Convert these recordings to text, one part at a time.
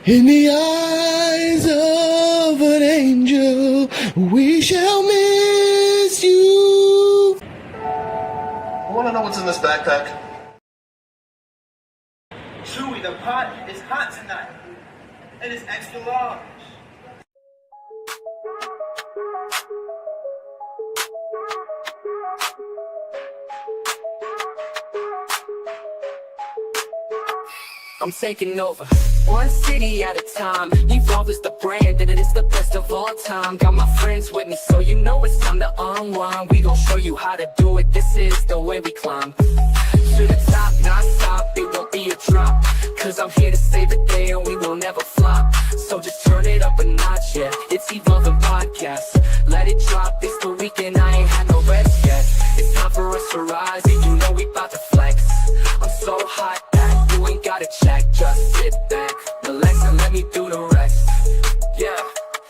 In the eyes of an angel, we shall miss you. I want to know what's in this backpack. Chewy, the pot is hot tonight. And it's extra large. I'm taking over, one city at a time. Evolve is the brand and it is the best of all time. Got my friends with me, so you know it's time to unwind. We gon' show you how to do it, this is the way we climb. To the top, not stop, it won't be a drop. Cause I'm here to save the day and we will never flop. So just turn it up a notch, yeah, it's Evolving Podcast. Let it drop, it's the weekend, I ain't had no rest yet. It's time for us to rise, and you know we bout to flex. I'm so hot that you ain't gotta check. Just sit back, relax, and let me do the rest. Yeah,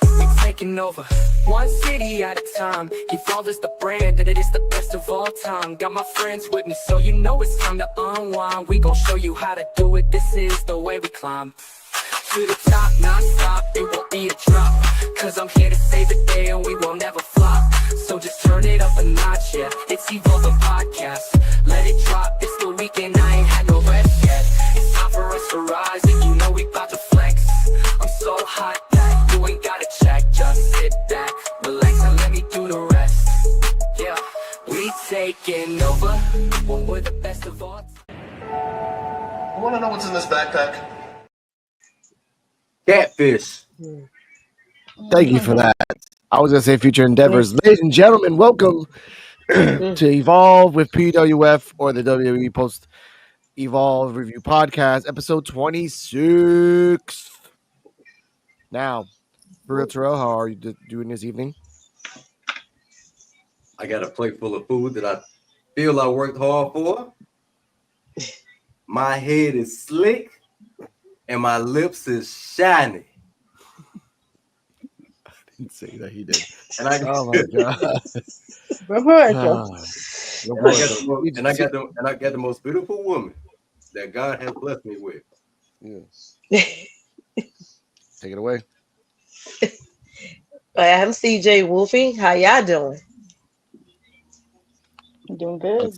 we taking over, one city at a time. Evolve is the brand, and it is the best of all time. Got my friends with me, so you know it's time to unwind. We gon' show you how to do it, this is the way we climb. To the top, non-stop, it won't be a drop. Cause I'm here to save the day and we will never flop. So just turn it up a notch, yeah, it's Evolving Podcast. Let it drop, it's the weekend, I ain't had no rest yet. It's time for us to rise, and you know we bout to flex. I'm so hot that you ain't gotta check. Just sit back, relax, and let me do the rest. Yeah, we taking over, when we're the best of all time. I want to know what's in this backpack. Catfish. Thank you for that. I was going to say future endeavors. Ladies and gentlemen, welcome to Evolve with PWF, or the WWE Post Evolve Review Podcast, episode 26. Now, for real, Terrell, how are you doing this evening? I got a plate full of food that I feel I worked hard for. My head is slick and my lips is shiny. I didn't say that, he did. And I Oh my god. I got the most beautiful woman that God has blessed me with. Yes. Take it away. I'm CJ Wolfie. How y'all doing? I'm doing good.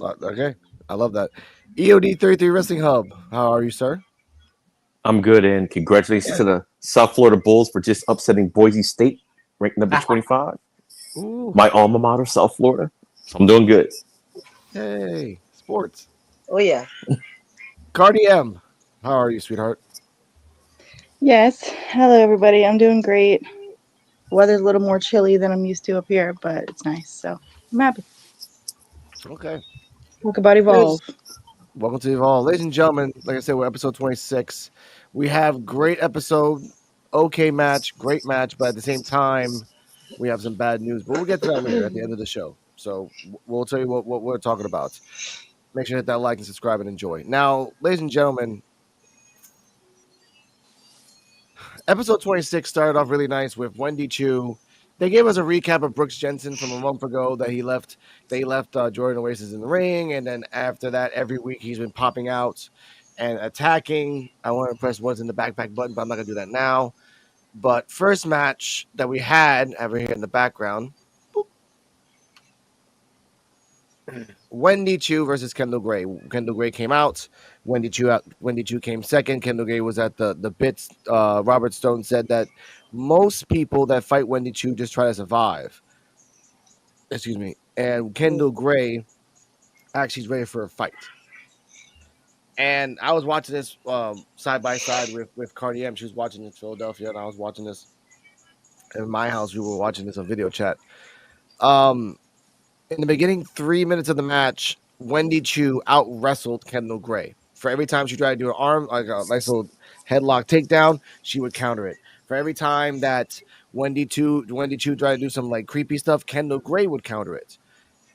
Okay, I love that. EOD 33 Wrestling Hub. How are you, sir? I'm good, and congratulations to the South Florida Bulls for just upsetting Boise State, ranked number 25. Ooh. My alma mater, South Florida. So I'm doing good. Hey, sports. Oh yeah. Cardi M. How are you, sweetheart? Yes. Hello, everybody. I'm doing great. Weather's a little more chilly than I'm used to up here, but it's nice. So I'm happy. Okay. Talk about Evolve. Welcome to Evolve. Ladies and gentlemen, like I said, we're episode 26. We have great episode, okay match, great match, but at the same time, we have some bad news. But we'll get to that later at the end of the show. So we'll tell you what we're talking about. Make sure to hit that like and subscribe and enjoy. Now, ladies and gentlemen, episode 26 started off really nice with Wendy Chu. They gave us a recap of Brooks Jensen from a month ago that he left. They left Jordan Oasis in the ring, and then after that, every week he's been popping out and attacking. I want to press what's in the backpack button, but I'm not gonna do that now. But first match that we had over here in the background, boop. Wendy Chu versus Kendall Gray. Kendall Gray came out. Wendy Chu came second. Kendall Gray was at the bits. Robert Stone said that most people that fight Wendy Chu just try to survive. Excuse me. And Kendall Gray actually is ready for a fight. And I was watching this side by side with Cardi M. She was watching in Philadelphia, and I was watching this in my house. We were watching this on video chat. In the beginning 3 minutes of the match, Wendy Chu out wrestled Kendall Gray. For every time she tried to do an arm, like a nice little headlock takedown, she would counter it. For every time that Wendy Chu tried to do some like creepy stuff, Kendall Gray would counter it.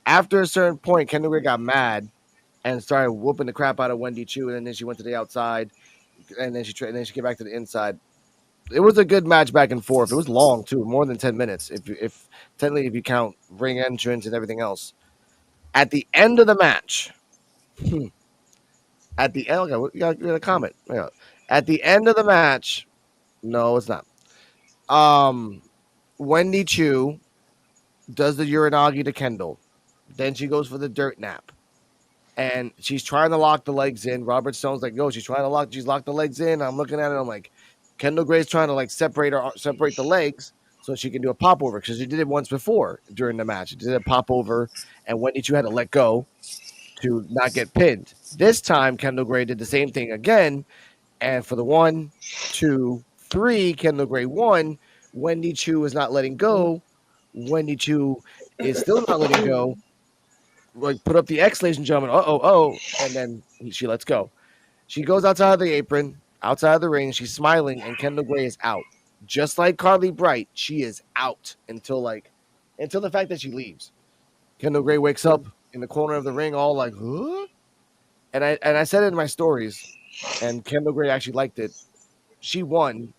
After a certain point, Kendall Gray got mad and started whooping the crap out of Wendy Chu, and then she went to the outside, and then she came back to the inside. It was a good match back and forth. It was long too, more than 10 minutes. If technically if you count ring entrance and everything else. At the end of the match, at the end, okay, you got a comment. Yeah. At the end of the match, no, it's not. Wendy Chu does the Uranagi to Kendall. Then she goes for the dirt nap. And she's trying to lock the legs in. Robert Stone's like, "Yo, she's locked the legs in." I'm looking at it. I'm like, Kendall Gray's trying to like separate the legs so she can do a pop over because she did it once before during the match. She did a pop over, and Wendy Chu had to let go to not get pinned. This time, Kendall Gray did the same thing again, and for the 1, 2, 3, Kendall Gray won. Wendy Chu is not letting go. Wendy Chu is still not letting go. Like, put up the X, ladies and gentlemen. And then she lets go. She goes outside of the apron, outside of the ring. She's smiling, and Kendall Gray is out. Just like Carly Bright, she is out until the fact that she leaves. Kendall Gray wakes up in the corner of the ring, all like, huh? And I said it in my stories, and Kendall Gray actually liked it. She won,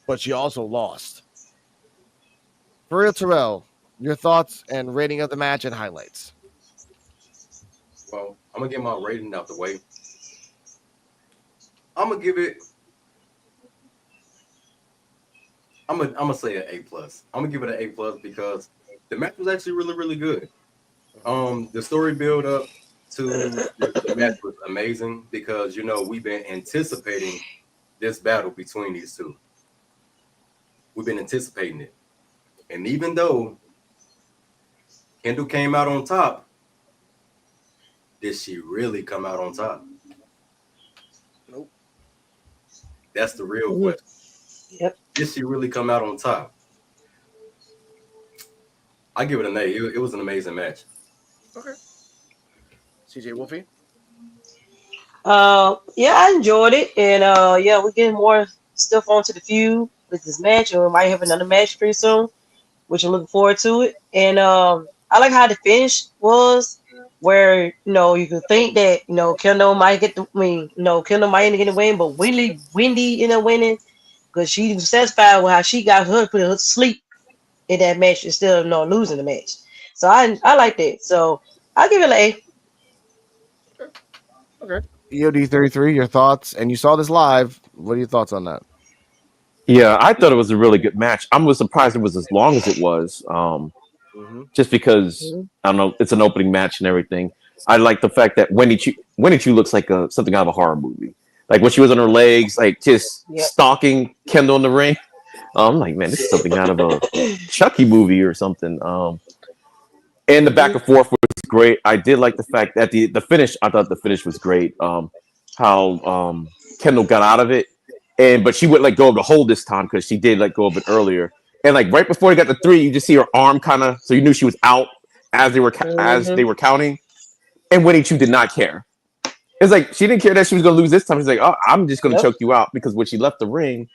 but she also lost. For real, Terrell, your thoughts and rating of the match and highlights. Well, I'm gonna get my rating out the way. I'm gonna give it. I'm gonna say an A+. I'm gonna give it an A+ because the match was actually really, really good. The story build up to the match was amazing because we've been anticipating this battle between these two. We've been anticipating it, and even though Kendall came out on top, did she really come out on top? Nope. That's the real question. Yep. Did she really come out on top? I give it an A. It was an amazing match. Okay. CJ Wolfie? Yeah, I enjoyed it. And yeah, we're getting more stuff onto the feud with this match, and we might have another match pretty soon, which I'm looking forward to it. And I like how the finish was, where you could think that Kendall might get Kendall might end up getting the win, but Wendy ended up winning because she was satisfied with how she got put her to sleep in that match instead of losing the match. So I like that. So I'll give it an A. Okay. EOD33, your thoughts, and you saw this live. What are your thoughts on that? Yeah, I thought it was a really good match. I was surprised it was as long as it was. Just because I don't know, it's an opening match and everything. I like the fact that Wendy Chu looks like something out of a horror movie. Like when she was on her legs, like just stalking Kendall in the ring. I'm like, man, this is something out of a Chucky movie or something. And the back and forth was great. I did like the fact that the finish. I thought the finish was great. How Kendall got out of it, but she wouldn't let go of the hold this time because she did let go of it earlier. And like right before he got the 3, you just see her arm kind of, so you knew she was out as they were counting. And Winnie Chu did not care. It's like she didn't care that she was going to lose this time. She's like, "Oh, I'm just going to choke you out," because when she left the ring,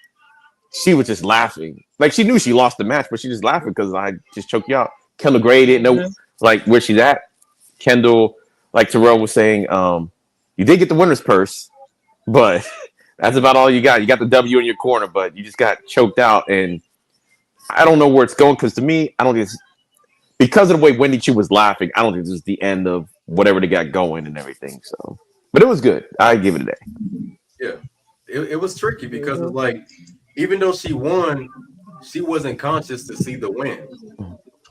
she was just laughing. Like she knew she lost the match, but she just laughing because I just choked you out. Kendall Gray didn't know like where she's at. Kendall, like Terrell was saying, you did get the winner's purse, but that's about all you got. You got the W in your corner, but you just got choked out, and I don't know where it's going because to me, I don't think it's because of the way Wendy Chu was laughing. I don't think this is the end of whatever they got going and everything. So, but it was good. I give it an A. Yeah, it was tricky because it's like even though she won, she wasn't conscious to see the win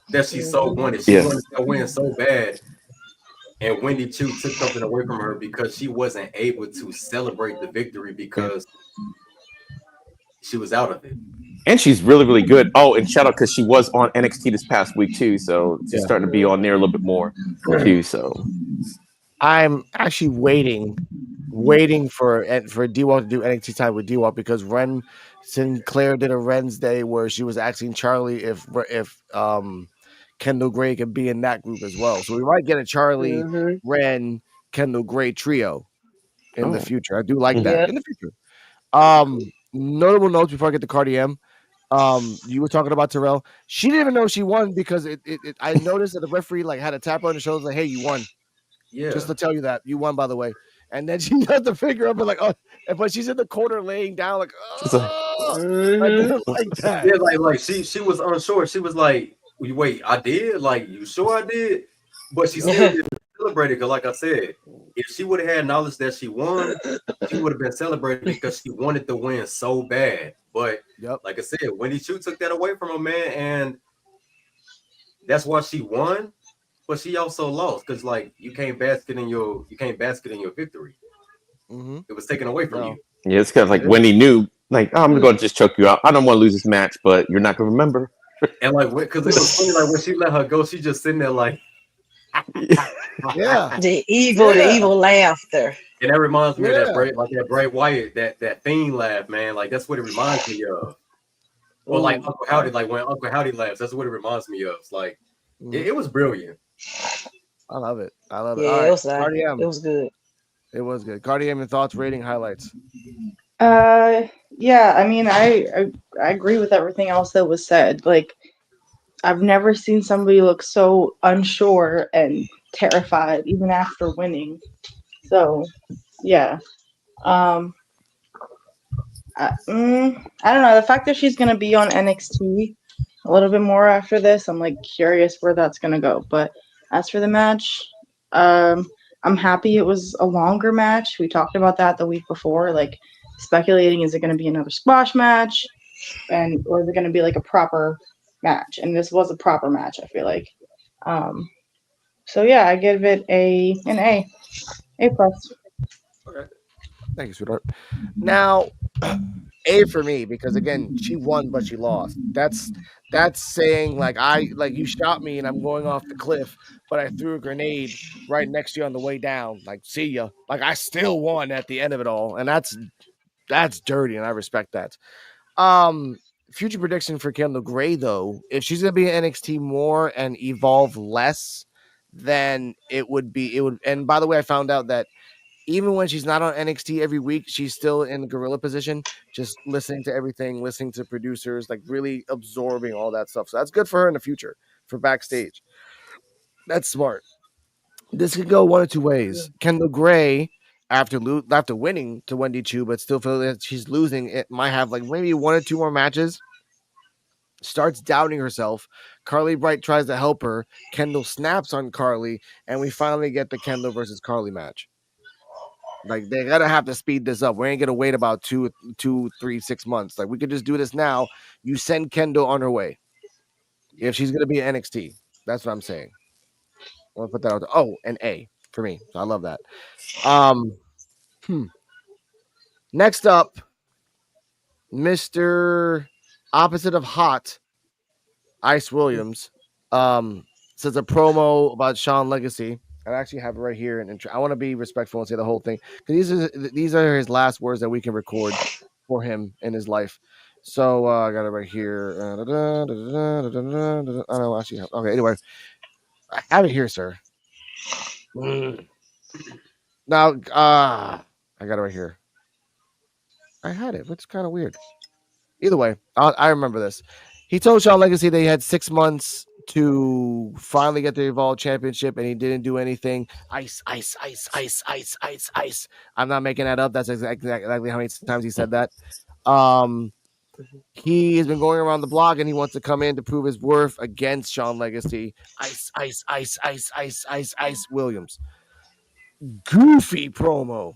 that she so wanted. She wanted to win so bad, and Wendy Chu took something away from her because she wasn't able to celebrate the victory because she was out of it. And she's really, really good. Oh, and shout out because she was on NXT this past week too, so she's starting to be on there a little bit more too. So I'm actually waiting for D-Walk to do NXT time with D-Walk because Ren Sinclair did a Ren's Day where she was asking Charlie if Kendall Gray could be in that group as well. So we might get a Charlie, Ren, Kendall Gray trio in the future. I do like that in the future. Notable notes before I get to Cardi M. You were talking about Terrell. She didn't even know she won because I noticed that the referee like had a tap on the shoulder like, "Hey, you won." Yeah. Just to tell you that you won, by the way. And then she got the finger up and like, oh, but she's in the corner laying down like, oh, I didn't like that. Yeah, like she was unsure. She was like, "Wait, I did? Like, you sure I did?" But she still celebrated because, like I said, if she would have had knowledge that she won, she would have been celebrating because she wanted to win so bad. But Yep. like I said, Wendy Chu took that away from her, man, and that's why she won. But she also lost because, like, you can't basket in your victory. Mm-hmm. It was taken away from No, you. Yeah, it's kind of like it is. when he knew, like, oh, I'm going to just choke you out. I don't want to lose this match, but you're not going to remember. And like, because it was funny, like when she let her go, she just sitting there like, Yeah. The Yeah. evil laughter. and that reminds me of that Yeah. Bray Wyatt, that fiend laugh, man. Like that's what it reminds me of. Or like Mm. Uncle Howdy, like when Uncle Howdy laughs, that's what it reminds me of. It's like Mhm. it was brilliant. I love it. I love it. All Yeah, right, Cardi it M. was good. It was good. Cardi M, your thoughts, rating, highlights. Yeah, I mean, I agree with everything else that was said. Like, I've never seen somebody look so unsure and terrified, even after winning. So, yeah. Um, I don't know. The fact that she's gonna be on NXT a little bit more after this, I'm like curious where that's gonna go. But as for the match, um, I'm happy it was a longer match. We talked about that the week before, like speculating is it gonna be another squash match, and or is it gonna be like a proper match? And this was a proper match. I feel like. Um, so yeah, I give it an A plus. Okay. Thank you, sweetheart. Now, A for me because again, she won but she lost. That's saying like you shot me and I'm going off the cliff, but I threw a grenade right next to you on the way down. Like, see ya. Like I still won at the end of it all, and that's dirty, and I respect that. Um, Future prediction for Kendall Gray though, if she's gonna be in NXT more and evolve less, then it would. And by the way, I found out that even when she's not on NXT every week, she's still in gorilla position, just listening to everything, listening to producers, like really absorbing all that stuff. So that's good for her in the future for backstage. That's smart. This could go one of two ways. Kendall Gray, after winning to Wendy Chu, but still feel that she's losing, it might have like maybe one or two more matches. Starts doubting herself. Carly Bright tries to help her. Kendall snaps on Carly, and we finally get the Kendall versus Carly match. Like they gotta have to speed this up. We ain't gonna wait about 2, 3, 6 months. Like we could just do this now. You send Kendall on her way if she's gonna be in NXT. That's what I'm saying. I want to put that out there. Oh, an A for me. So I love that. Um, hmm. Next up, Mr. Opposite of Hot, Ice Williams. Says a promo about Sean Legacy. I actually have it right here, and I want to be respectful and say the whole thing because these are his last words that we can record for him in his life. So I got it right here. I don't actually have. Okay, anyway, I have it here, sir. Now, I got it right here. I had it, which is kind of weird. Either way, I remember this. He told Sean Legacy that he had 6 months to finally get the Evolve Championship, and he didn't do anything. Ice, ice, ice, ice, ice, ice, ice. I'm not making that up. That's exactly how many times he said that. Um, he has been going around the block, and he wants to come in to prove his worth against Sean Legacy. Ice, ice, ice, ice, ice, ice, ice. Williams. Goofy promo.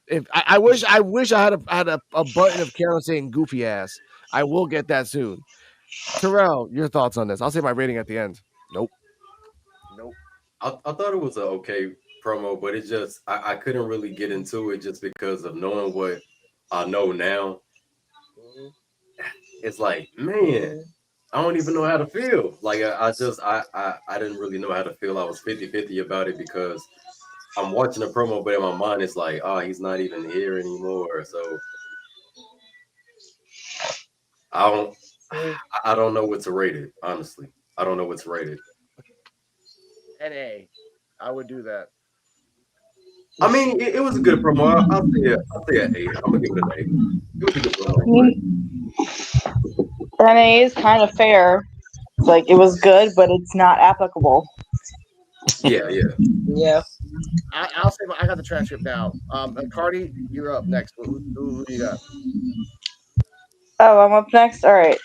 If I wish I had a button of Carol saying goofy ass. I will get that soon. Terrell, your thoughts on this? I'll say my rating at the end. Nope. Nope. I thought it was an okay promo, but it just I couldn't really get into it just because of knowing what I know now. It's like, man, I don't even know how to feel. Like I didn't really know how to feel. I was 50-50 about it because I'm watching the promo, but in my mind it's like, oh, he's not even here anymore. So I don't I don't know what to rate it, honestly. I don't know what to rate it. NA. I would do that. I mean, it was a good promo. I'll say an 8. I'm gonna give it an 8. It was a good promo. NA is kind of fair. Like it was good, but it's not applicable. Yeah, yeah. Yeah. I'll say I got the transcript now. Cardi, you're up next. Who you got? Oh, I'm up next. All right.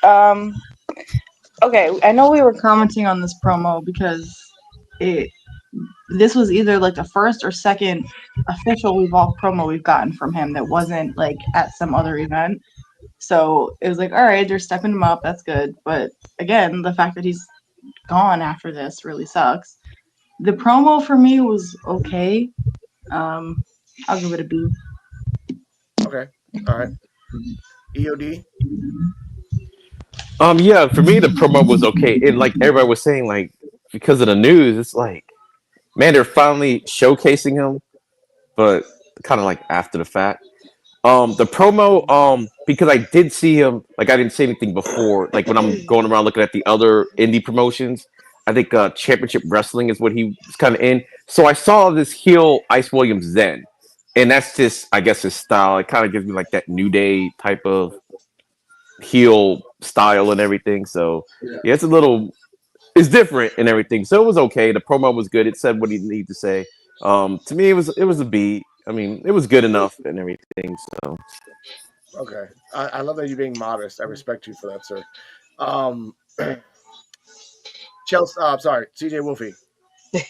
Okay, I know we were commenting on this promo because it this was either like the first or second official Evolve promo we've gotten from him that wasn't like at some other event. So it was like, all right, they're stepping him up. That's good. But again, the fact that he's gone after this really sucks. The promo for me was okay. I'll give it a B. Okay. All right. EOD. Yeah, for me the promo was okay. And like everybody was saying, like because of the news, it's like, man, they're finally showcasing him, but kind of like after the fact. The promo, because I did see him, like I didn't see anything before. Like when I'm going around looking at the other indie promotions, I think Championship Wrestling is what he was kind of in. So I saw this heel Ice Williams then, and that's just, I guess, his style. It kind of gives me like that New Day type of heel style and everything. So yeah, it's different and everything. So it was okay. The promo was good. It said what he needed to say. To me, it was a B. I mean, it was good enough and everything. So Okay. I love that you're being modest. I respect you for that, sir. Chelsea, sorry, CJ Wolfie. It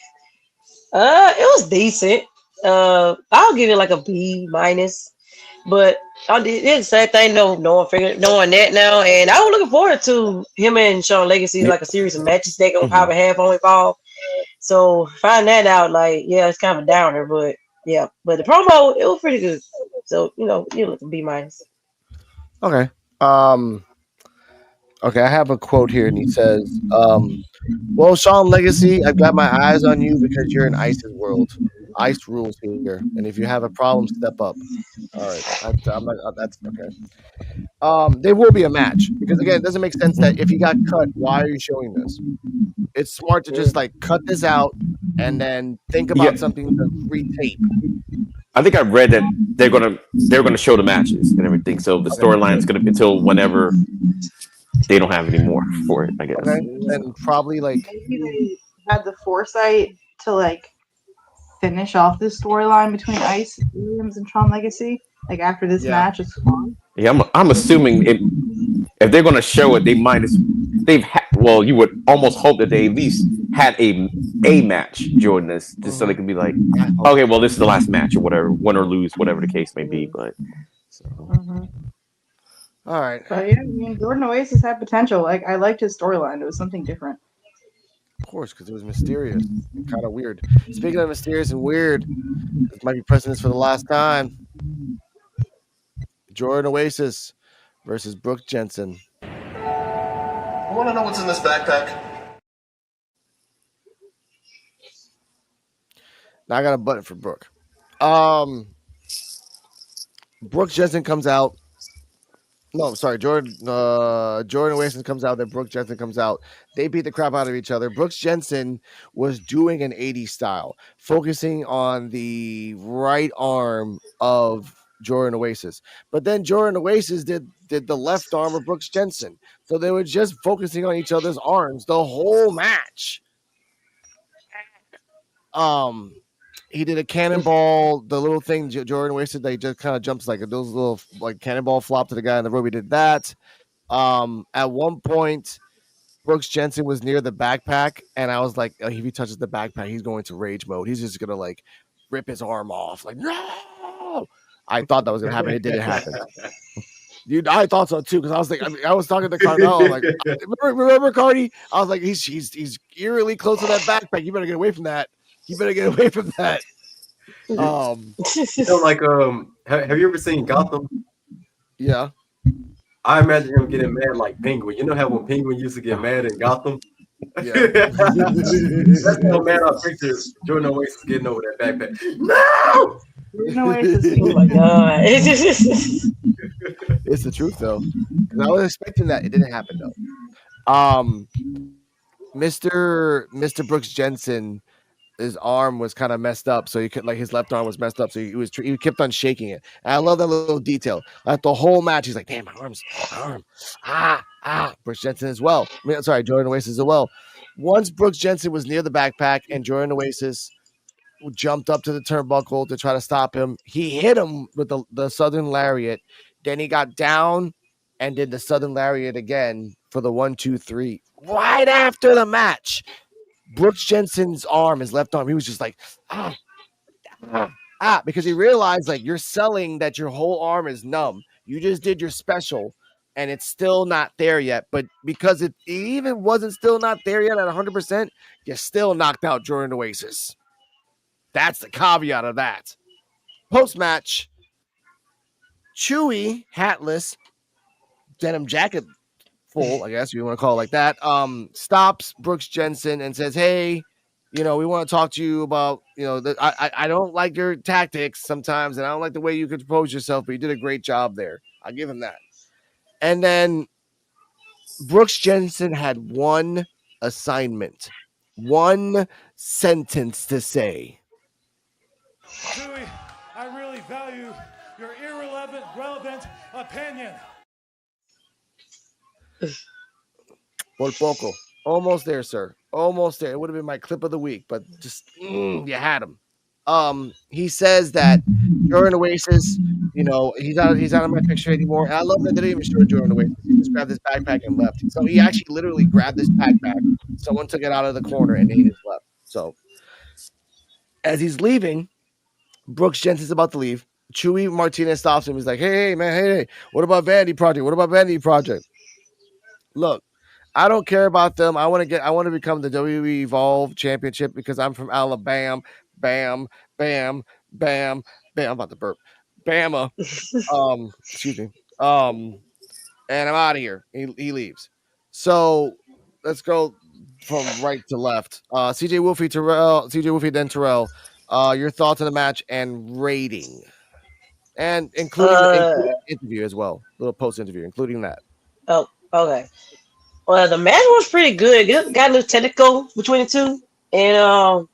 was decent. I'll give it like a B minus. But I did the same thing, knowing that now, and I was looking forward to him and Sean Legacy like a series of matches they gonna probably have on Evolve. So find that out, like, yeah, it's kind of a downer, but yeah, but the promo it was pretty good. So you look B minus. Okay. Okay, I have a quote here, and he says, well, Sean Legacy, I've got my eyes on you because you're in Ice's world. Ice rules here, and if you have a problem, step up. All right, that's okay. There will be a match because again, it doesn't make sense that if he got cut, why are you showing this? It's smart to just like cut this out and then think about something to retape. I think I read that they're gonna show the matches and everything. So the storyline is gonna be until whenever they don't have any more for it, I guess. Okay, and probably like maybe they had the foresight to like finish off this storyline between Ice Williams and Sean Legacy, like after this match is gone. Yeah, I'm assuming if they're gonna show it, well, you would almost hope that they at least had a match during this, just so they could be like, okay, well, this is the last match or whatever, win or lose, whatever the case may be. But all right, but yeah, I mean, Jordan Oasis had potential. Like I liked his storyline; it was something different. Of course, because it was mysterious and kind of weird. Speaking of mysterious and weird, this might be precedence for the last time. Jordan Oasis versus Brooke Jensen. I want to know what's in this backpack. Now I got a button for Brooke. Brooke Jensen comes out. No, sorry, Jordan Oasis comes out, then Brooke Jensen comes out. They beat the crap out of each other. Brooke Jensen was doing an 80s style, focusing on the right arm of Jordan Oasis. But then Jordan Oasis did the left arm of Brooke Jensen. So they were just focusing on each other's arms the whole match. He did a cannonball, the little thing Jordan Oasis, they just kind of jumps like those little like cannonball flop to the guy in the rope. He did that. At one point, Brooks Jensen was near the backpack, and I was like, oh, if he touches the backpack, he's going to rage mode. He's just gonna like rip his arm off. Like, no! I thought that was gonna happen. It didn't happen. Dude, I thought so too, because I was like, I was talking to Cardell. I'm like, remember Cardi? I was like, he's eerily close to that backpack. You better get away from that. You better get away from that. Like, have you ever seen Gotham? Yeah. I imagine him getting mad like Penguin. You know how when Penguin used to get mad in Gotham? Yeah. That's how mad I picture Jordan Oasis getting over that backpack. No! Jordan Oasis. Oh my god. It's the truth though. I was expecting that. It didn't happen though. Mr. Brooks Jensen, his arm was kind of messed up, so he could his left arm was messed up, so he kept on shaking it. And I love that little detail. Like the whole match, he's like, "Damn, my arm." Brooks Jensen as well. I mean, sorry, Jordan Oasis as well. Once Brooks Jensen was near the backpack, and Jordan Oasis jumped up to the turnbuckle to try to stop him. He hit him with the Southern Lariat. Then he got down and did the Southern Lariat again for the 1, 2, 3 right after the match. Brooks Jensen's arm, his left arm, he was just like, because he realized like you're selling that your whole arm is numb. You just did your special and it's still not there yet. But because it even wasn't still not there yet at 100%, you still knocked out Jordan Oasis. That's the caveat of that. Post-match, Chewy, hatless, denim jacket full, I guess you want to call it like that, stops Brooks Jensen and says, hey, we want to talk to you about, I don't like your tactics sometimes, and I don't like the way you compose yourself, but you did a great job there. I'll give him that. And then Brooks Jensen had one assignment, one sentence to say. Chewy, I really value your relevant opinion. Por poco. Almost there, sir. Almost there. It would have been my clip of the week, but just you had him. He says that Jordan Oasis, he's not in my picture anymore. And I love that they didn't even show Jordan Oasis. He just grabbed his backpack and left. So he actually literally grabbed his backpack. Someone took it out of the corner and he just left. So as he's leaving, Brooks Jensen's about to leave. Chewy Martinez stops him. He's like, hey, man, hey, what about Vanity Project? Look, I don't care about them. I want to become the WWE Evolve Championship because I'm from Alabama. Bam, bam, bam, bam. I'm about to burp. Bama. Excuse me. And I'm out of here. He leaves. So let's go from right to left. CJ Wolfie, then Terrell. Your thoughts on the match and rating, and including interview as well. A little post interview, including that. Oh, okay. Well, the match was pretty good. It got a little technical between the two, and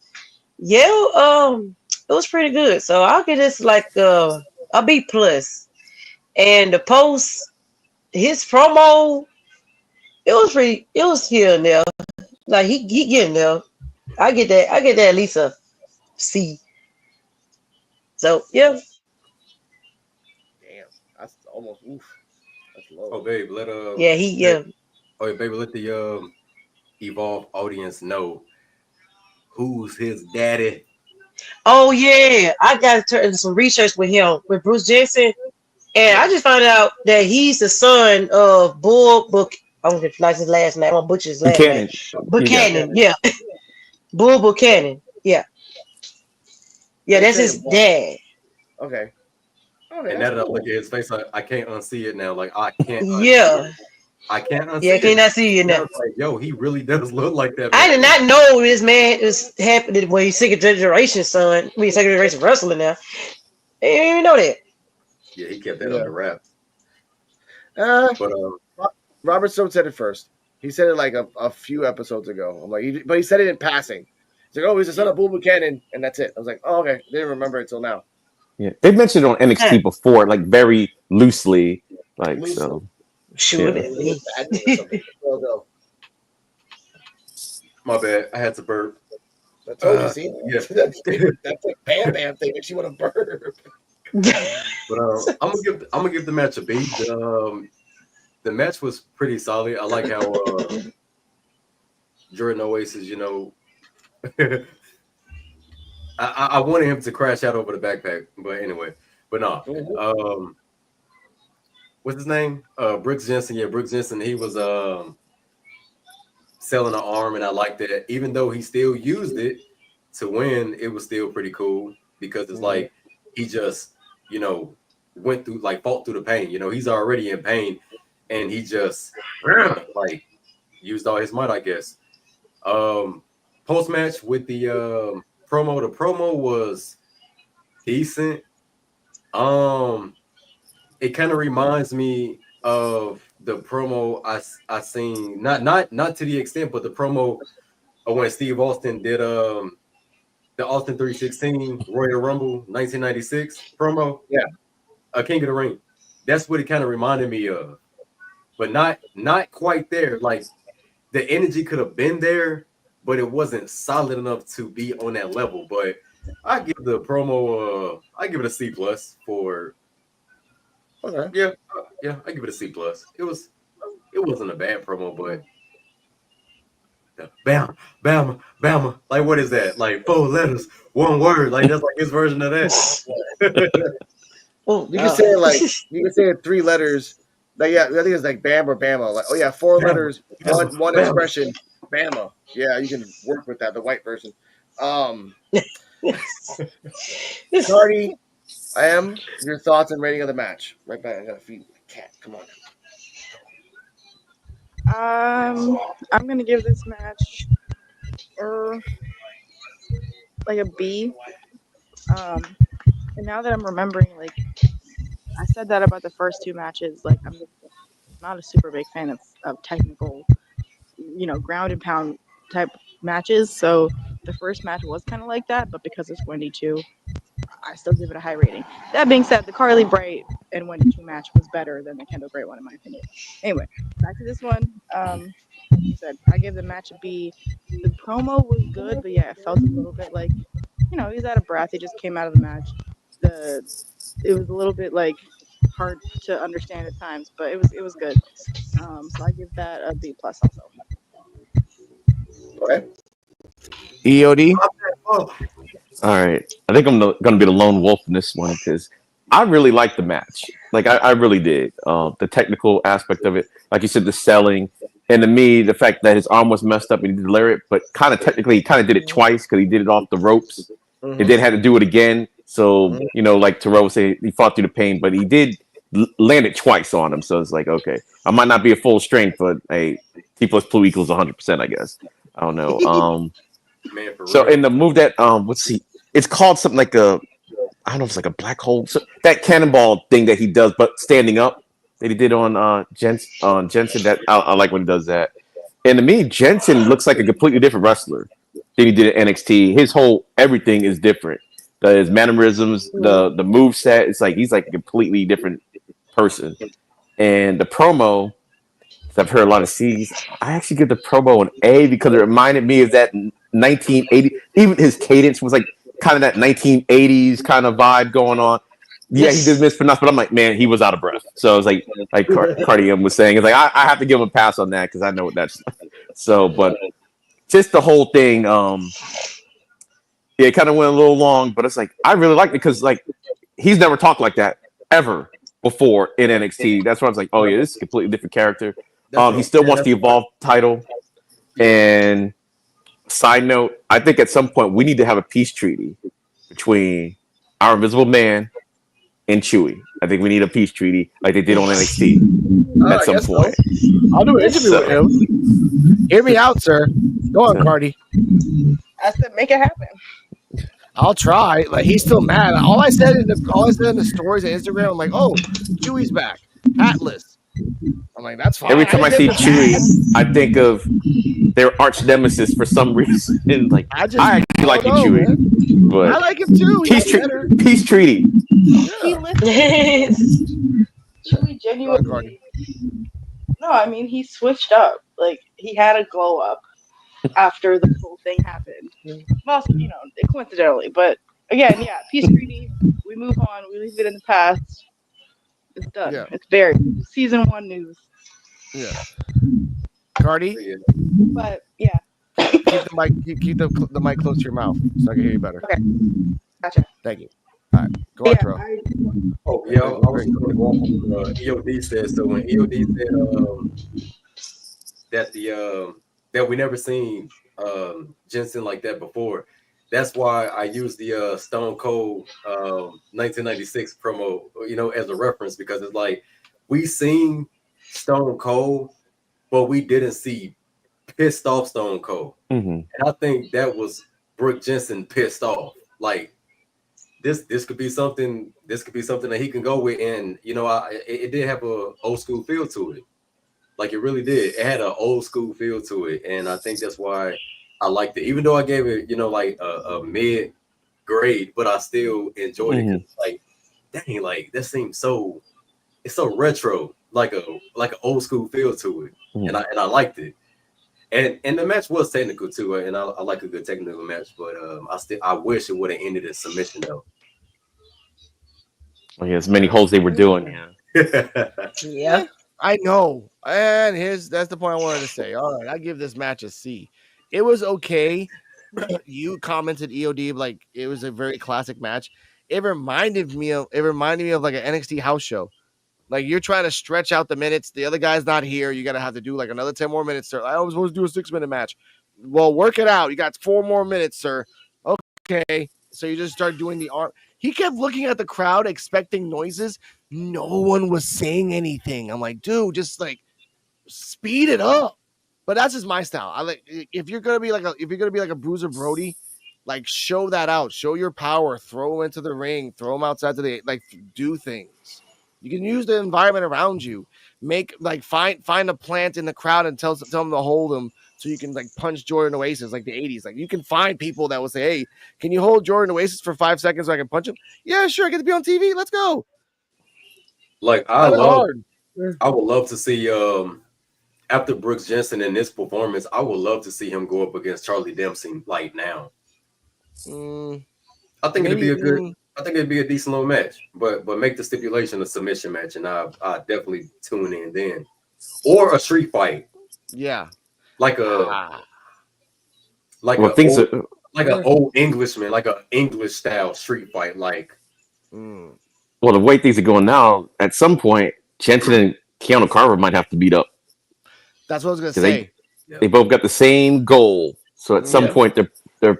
it was pretty good. So I'll give this like a B plus. And the post, his promo, it was here and there. Like he getting there. I get that at least a C. So yeah. Damn, that's almost oof. That's low. Oh, babe, let the Evolve audience know who's his daddy. Oh yeah, I got to do some research with him with Bruce Jensen, and I just found out that he's the son of Bull Book. I'm gonna pronounce his last name. I'm gonna butcher his last name. Buchanan, yeah. Bull Buchanan, yeah. Yeah, that's his dad. Okay. And now that I look at his face, I can't unsee it now. Like I can't. I can't unsee it. Yeah, cannot see it now. Like, yo, he really does look like that. I did not know this man was happening when he's second generation son. I mean, second generation wrestling now. I didn't even know that. Yeah, he kept that under wraps. But Robert Stone said it first. He said it like a few episodes ago. I'm like, but he said it in passing. He's like, oh, he's the son of Bull Buchanan, and that's it. I was like, oh, okay. Didn't remember it till now. Yeah, they mentioned it on NXT before, like very loosely, like so. Sure. Yeah. My bad. I had to burp. I told you, see? Yeah. That's like Bam Bam thing. Makes you want to burp. But I'm gonna give the match a B. The match was pretty solid. I like how Jordan Oasis, I wanted him to crash out over the backpack, but anyway. But no. What's his name? Brooks Jensen. Yeah, Brooks Jensen. He was selling an arm, and I like that. Even though he still used it to win, it was still pretty cool because it's like he just, went through, like, fought through the pain. He's already in pain, and he just like used all his might, I guess. Post match with the promo. The promo was decent. It kind of reminds me of the promo I seen, not to the extent, but the promo when Steve Austin did the Austin 316 Royal Rumble 1996 promo. Yeah, a King of the Ring. That's what it kind of reminded me of, but not quite there. Like the energy could have been there, but it wasn't solid enough to be on that level. But I give the promo, I give it a C plus for. Okay. Yeah, I give it a C plus. It wasn't a bad promo, but Bama, Bama, Bama. Like, what is that? Like 4 letters, 1 word. Like, that's like his version of that. Oh, You can say it like you can say it 3 letters. Like I think it's like Bam or Bama. Like 4 Bama, letters, Bama, one Bama. expression, Bama. Yeah, you can work with that. The white version. Cardi, I am your thoughts and rating of the match. Right back. I gotta feed the cat. Come on. I'm gonna give this match like a B. And now that I'm remembering, like I said that about the first 2 matches, like I'm not a super big fan of technical, ground and pound type matches. So the first match was kind of like that, but because it's Wendy 2, I still give it a high rating. That being said, the Carly Bright and Wendy 2 match was better than the Kendall Gray one, in my opinion. Anyway, back to this one. Like you said, I give the match a B. The promo was good, but yeah, it felt a little bit like, he's out of breath. He just came out of the match. It was a little bit like hard to understand at times, but it was good. So I give that a B plus also. Okay. EOD. Oh, All right. I think I'm going to be the lone wolf in this one because I really liked the match. Like, I really did. The technical aspect of it, like you said, the selling. And to me, the fact that his arm was messed up and he did the lariat, but kind of technically, he kind of did it twice because he did it off the ropes. And then had to do it again. So, like Terrell was saying, he fought through the pain, but he did land it twice on him. So it's like, okay, I might not be at full strength, but hey, T plus 2 equals 100%, I guess. I don't know. man, for So real. in the move that let's see, it's called something like I don't know if it's like a black hole. So that cannonball thing that he does, but standing up that he did on Jensen. That I like when he does that. And to me, Jensen looks like a completely different wrestler than he did at NXT. His whole everything is different. His mannerisms, the move set, it's like he's like a completely different person. And the promo, I've heard a lot of C's. I actually give the promo an A because it reminded me of that 1980. Even his cadence was like kind of that 1980s kind of vibe going on. Yeah, he did mispronounce, but I'm like, man, he was out of breath. So it's like Cardi was saying, it's like I have to give him a pass on that because I know what that's. So, but just the whole thing, yeah, it kind of went a little long, but it's like I really liked it because like he's never talked like that ever before in NXT. That's why I was like, oh yeah, this is a completely different character. He still wants the Evolve title. And side note, I think at some point we need to have a peace treaty between our Invisible Man and Chewie. I think we need a peace treaty like they did on NXT at some point. So. I'll do an interview with him. Hear me out, sir. Go on, Cardi. I said, make it happen. I'll try. Like he's still mad. All I said in the stories on Instagram, I'm like, oh, Chewie's back, hatless. I'm like, that's fine. Every time I see Chewie, I think of their arch nemesis for some reason. Like I actually like you, Chewie, man. But I like him too. Peace treaty. Yeah. He lifted. Chewie genuinely. No, I mean he switched up. Like he had a glow up after the whole thing happened. Well, coincidentally, but again, yeah, peace treaty. We move on. We leave it in the past. It's done. Yeah. It's buried. Season 1 news. Yeah. Cardi. But yeah. Keep the mic close to your mouth so I can hear you better. Okay. Gotcha. Thank you. All right. Go on, Terrell. Oh yeah, I was going to go off what EOD said. So when EOD said that we never seen Jensen like that before. That's why I use the Stone Cold 1996 promo, as a reference because it's like we seen Stone Cold, but we didn't see pissed off Stone Cold, and I think that was Brooke Jensen pissed off. Like this could be something. This could be something that he can go with, and it did have a old school feel to it. Like it really did. It had an old school feel to it, and I think that's why I liked it. Even though I gave it, like a mid grade, but I still enjoyed it. Like, dang, like that seems it's so retro, like an old school feel to it, and I liked it. And the match was technical too, and I like a good technical match, but I wish it would have ended in submission though. Well, yeah, as many holes they were doing. Yeah. I know, and that's the point I wanted to say. All right, I give this match a C. It was okay. You commented EOD like it was a very classic match. It reminded me of like an NXT house show. Like you're trying to stretch out the minutes. The other guy's not here. You gotta have to do like another 10 more minutes, sir. I was supposed to do a 6-minute match. Well, work it out. You got 4 more minutes, sir. Okay. So you just start doing the arm. He kept looking at the crowd, expecting noises. No one was saying anything. I'm like, dude, just like speed it up. But that's just my style. I like if you're gonna be like a Bruiser Brody, like show that out, show your power, throw him into the ring, throw him outside to the like do things. You can use the environment around you. Make like find a plant in the crowd and tell them to hold them so you can like punch Jordan Oasis like the 80s. Like you can find people that will say, hey, can you hold Jordan Oasis for 5 seconds so I can punch him? Yeah, sure, I get to be on TV. Let's go. Like I would love to see after Brooks Jensen in this performance, I would love to see him go up against Charlie Dempsey like now. I think it'd be a decent little match, but make the stipulation a submission match, and I definitely tune in then, or a street fight. Yeah, like an old Englishman, like an English style street fight. Like, well, the way things are going now, at some point, Jensen and Keanu Carver might have to beat up. That's what I was gonna say. They both got the same goal, so at some point, their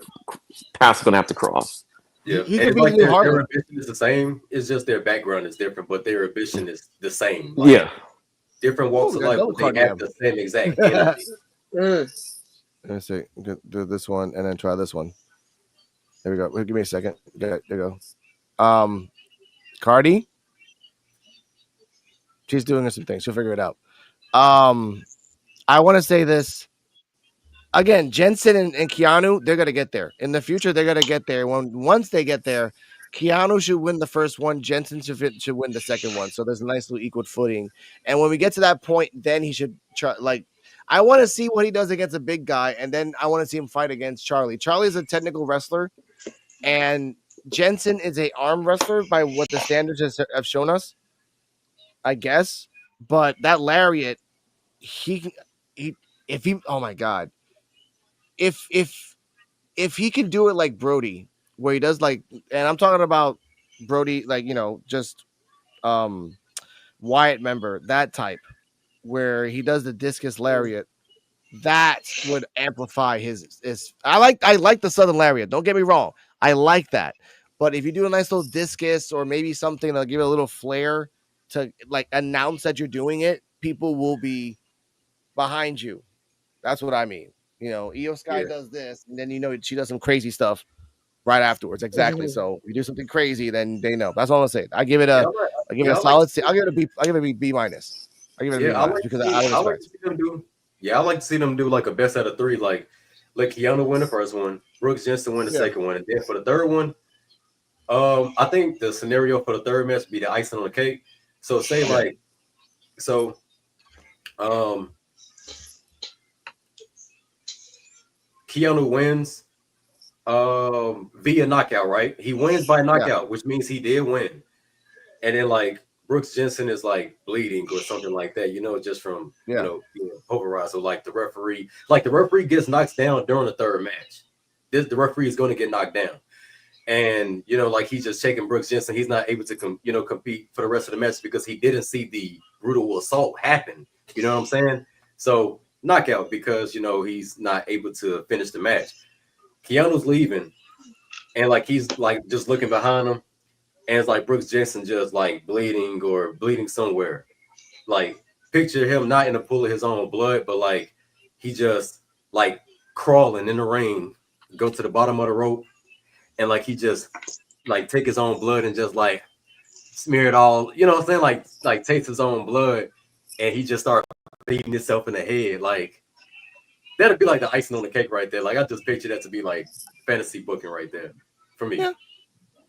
paths are gonna have to cross. Yeah, and like their ambition is the same. It's just their background is different, but their ambition is the same. Like, different walks of life, but they have the same exact energy. Let's see. Do this one and then try this one. There we go. Give me a second. There you go. Cardi. She's doing some things. She'll figure it out. I want to say this. Again, Jensen and Keanu, they're gonna get there. In the future, they're gonna get there. Once they get there, Keanu should win the first one. Jensen should win the second one. So there's a nice little equal footing. And when we get to that point, then he should try. Like, I want to see what he does against a big guy, and then I want to see him fight against Charlie. Charlie is a technical wrestler, and Jensen is a arm wrestler by what the standards have shown us, I guess. But that lariat, oh my god. If he could do it like Brody, where he does like, and I'm talking about Brody, like, just Wyatt member, that type, where he does the discus lariat, that would amplify his. I like the Southern lariat. Don't get me wrong, I like that. But if you do a nice little discus or maybe something that'll give it a little flair to like announce that you're doing it, people will be behind you. That's what I mean. Io Sky does this, and then she does some crazy stuff right afterwards. Exactly. So you do something crazy, then they know. That's all I'm saying. I give it a solid. I'll give it a B. I'll give it a B minus. I give it a B minus because I like to see them do. Yeah, I like to see them do like a best out of 3. Like let Keanu win the first one, Brooks Jensen win the second one, and then for the third one, I think the scenario for the third match would be the icing on the cake. So say Keanu wins via knockout, right? He wins by knockout, which means he did win. And then like Brooks Jensen is like bleeding or something like that, just from pulverized. So like the referee gets knocked down during the third match. The referee is going to get knocked down. And like he's just shaking Brooks Jensen. He's not able to compete for the rest of the match because he didn't see the brutal assault happen. You know what I'm saying? So knockout because he's not able to finish the match. Keanu's leaving, and like he's like just looking behind him, and it's like Brooks Jensen just like bleeding somewhere. Like picture him not in a pool of his own blood, but like he just like crawling in the rain, go to the bottom of the rope, and like he just like take his own blood and just like smear it all. You know what I'm saying? Like takes his own blood, and he just starts beating himself in the head. Like that'd be like the icing on the cake right there. Like I just picture that to be like fantasy booking right there for me. Yeah,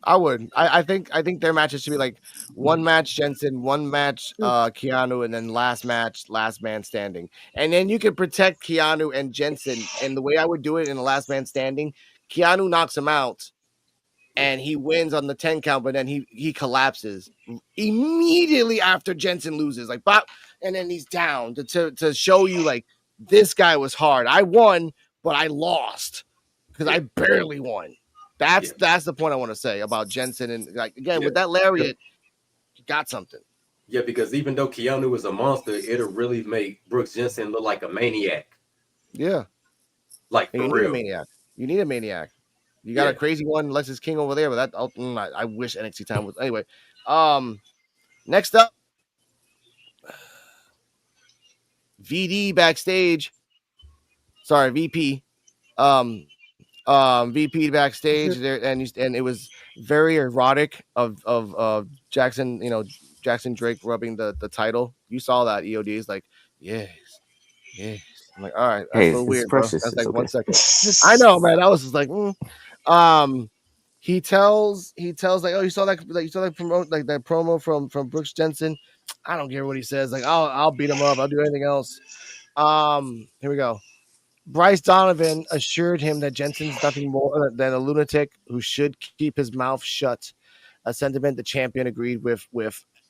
I would. I think their matches should be like one match Jensen, one match Keanu, and then last match last man standing. And then you can protect Keanu and Jensen. And the way I would do it in the last man standing, Keanu knocks him out and he wins on the 10 count, but then he collapses immediately after Jensen loses, like bop, and then he's down to show you like this guy was hard. I won, but I lost because I barely won. That's the point I want to say about Jensen. And like again, with that lariat, you got something. Yeah, because even though Keanu is a monster, it'll really make Brooks Jensen look like a maniac. Yeah. Like, and for you real. need a maniac. You need a maniac. You got a crazy one, Lexus King over there, but that I wish NXT time was anyway. Next up, VD backstage. Sorry, VP. VP backstage there, and it was very erotic of Jackson. Jackson Drake rubbing the title. You saw that EOD is like, yes. I'm like, all right, that's Hey, a little it's weird, bro. precious. That's It's like okay. 1 second. I know, man. I was just like, He tells like, oh, you saw that promo from Brooks Jensen. I don't care what he says. Like, I'll beat him up. I'll do anything else. Here we go. Bryce Donovan assured him that Jensen's nothing more than a lunatic who should keep his mouth shut. A sentiment the champion agreed with.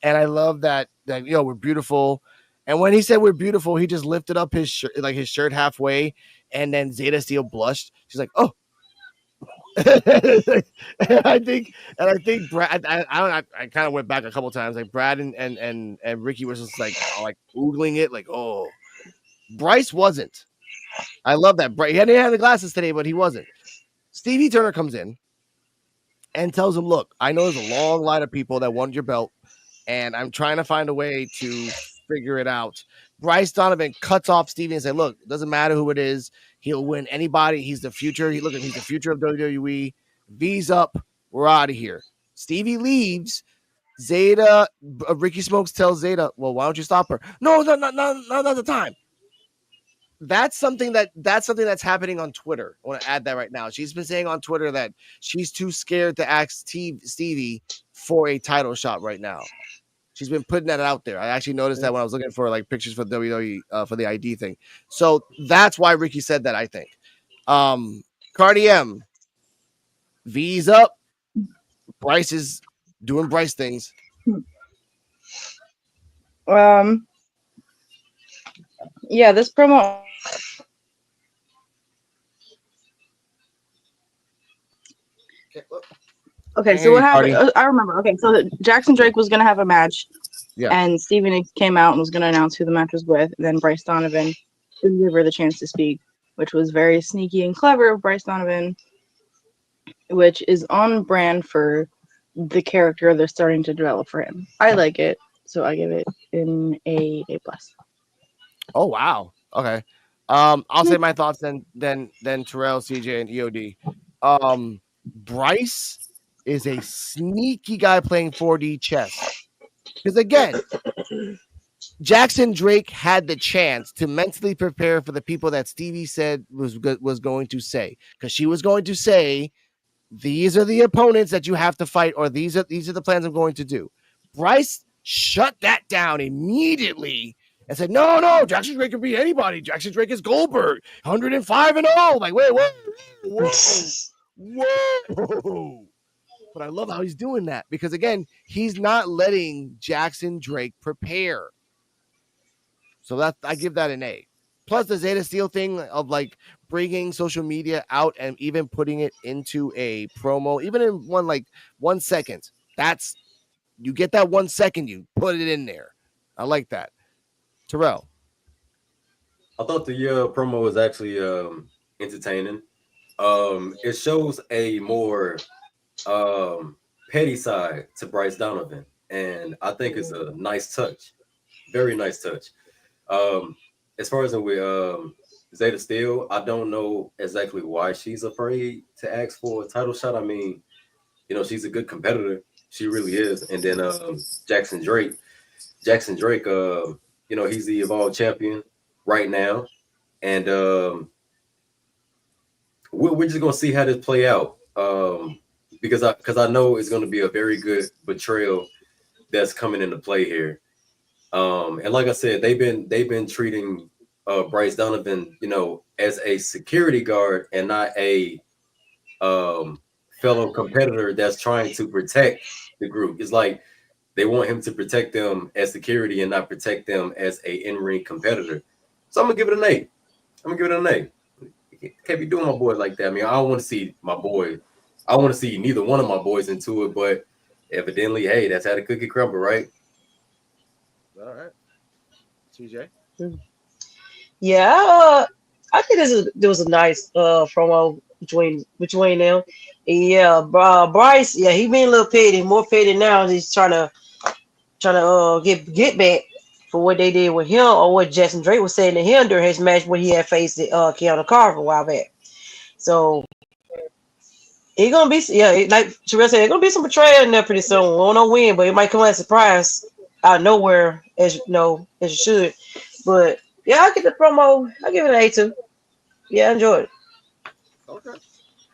And I love that we're beautiful. And when he said we're beautiful, he just lifted up his shirt halfway, and then Zeta Steel blushed. She's like, oh. I think Brad. I kind of went back a couple times. Like Brad and Ricky was just like googling it. Like, oh, Bryce wasn't. I love that. He didn't have the glasses today, but he wasn't. Stevie Turner comes in and tells him, look, I know there's a long line of people that want your belt, and I'm trying to find a way to figure it out. Bryce Donovan cuts off Stevie and says, look, it doesn't matter who it is. He'll win anybody. He's the future. He's the future of WWE. V's up. We're out of here. Stevie leaves. Zeta, Ricky Smokes tells Zeta, well, why don't you stop her? No, not the time. That's something that's happening on Twitter. I want to add that right now. She's been saying on Twitter that she's too scared to ask Stevie for a title shot right now. She's been putting that out there. I actually noticed that when I was looking for like pictures for WWE for the ID thing. So that's why Ricky said that, I think. Cardi M, V's up. Bryce is doing Bryce things. Yeah, this promo. Okay, so what happened? I remember. Okay, so Jackson Drake was gonna have a match, and Steven came out and was gonna announce who the match was with. And then Bryce Donovan didn't give her the chance to speak, which was very sneaky and clever of Bryce Donovan, which is on brand for the character they're starting to develop for him. I like it, so I give it an A+. Oh wow. Okay. I'll say my thoughts then Terrell, CJ, and EOD. Bryce is a sneaky guy playing 4D chess. Because again, Jackson Drake had the chance to mentally prepare for the people that Stevie said was going to say. Because she was going to say, these are the opponents that you have to fight, or these are the plans I'm going to do. Bryce shut that down immediately and said, no, Jackson Drake can beat anybody. Jackson Drake is Goldberg, 105-0. Like, wait, whoa. But I love how he's doing that because, again, he's not letting Jackson Drake prepare. So I give that an A. Plus the Zeta Steel thing of like bringing social media out and even putting it into a promo, even in 1 second. You get that 1 second, you put it in there. I like that. Terrell. I thought the promo was actually entertaining. It shows a more petty side to Bryce Donovan, and I think it's a nice touch, very nice touch. As far as with Zeta Steel, I don't know exactly why she's afraid to ask for a title shot. I mean, she's a good competitor, she really is. And then Jackson Drake, he's the Evolved champion right now, and we're just gonna see how this play out. Because I know it's going to be a very good betrayal that's coming into play here. And like I said, they've been treating Bryce Donovan, as a security guard and not a fellow competitor that's trying to protect the group. It's like they want him to protect them as security and not protect them as a in-ring competitor. So I'm gonna give it an A. can't be doing my boy like that. I mean, I don't want to see my boy. I don't want to see neither one of my boys into it, but evidently, hey, that's how the cookie crumble, right? All right. TJ? Yeah, I think there was a nice promo between them. Yeah, Bryce, yeah, he being a little petty, more petty now. He's trying to get back for what they did with him or what Jackson Drake was saying to him during his match when he had faced Keanu Carter a while back. So it's gonna be like Terrell said, it's gonna be some betrayal in there pretty soon. We don't know when, but it might come as a surprise out of nowhere, as you know, as it should. But yeah, I get the promo. I give it an A2. Yeah, I enjoyed it. Okay.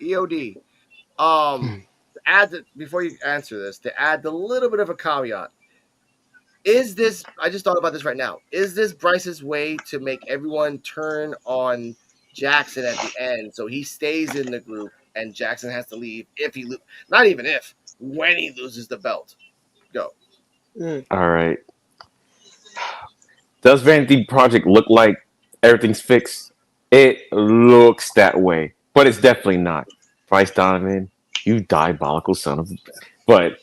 EOD. Before you answer this, to add a little bit of a caveat. Is this, I just thought about this right now. Is this Bryce's way to make everyone turn on Jackson at the end so he stays in the group and Jackson has to leave if he not even if, when he loses the belt? Go. All right. Does Vanity Project look like everything's fixed? It looks that way, but it's definitely not. Bryce Donovan, you diabolical son of a bitch. But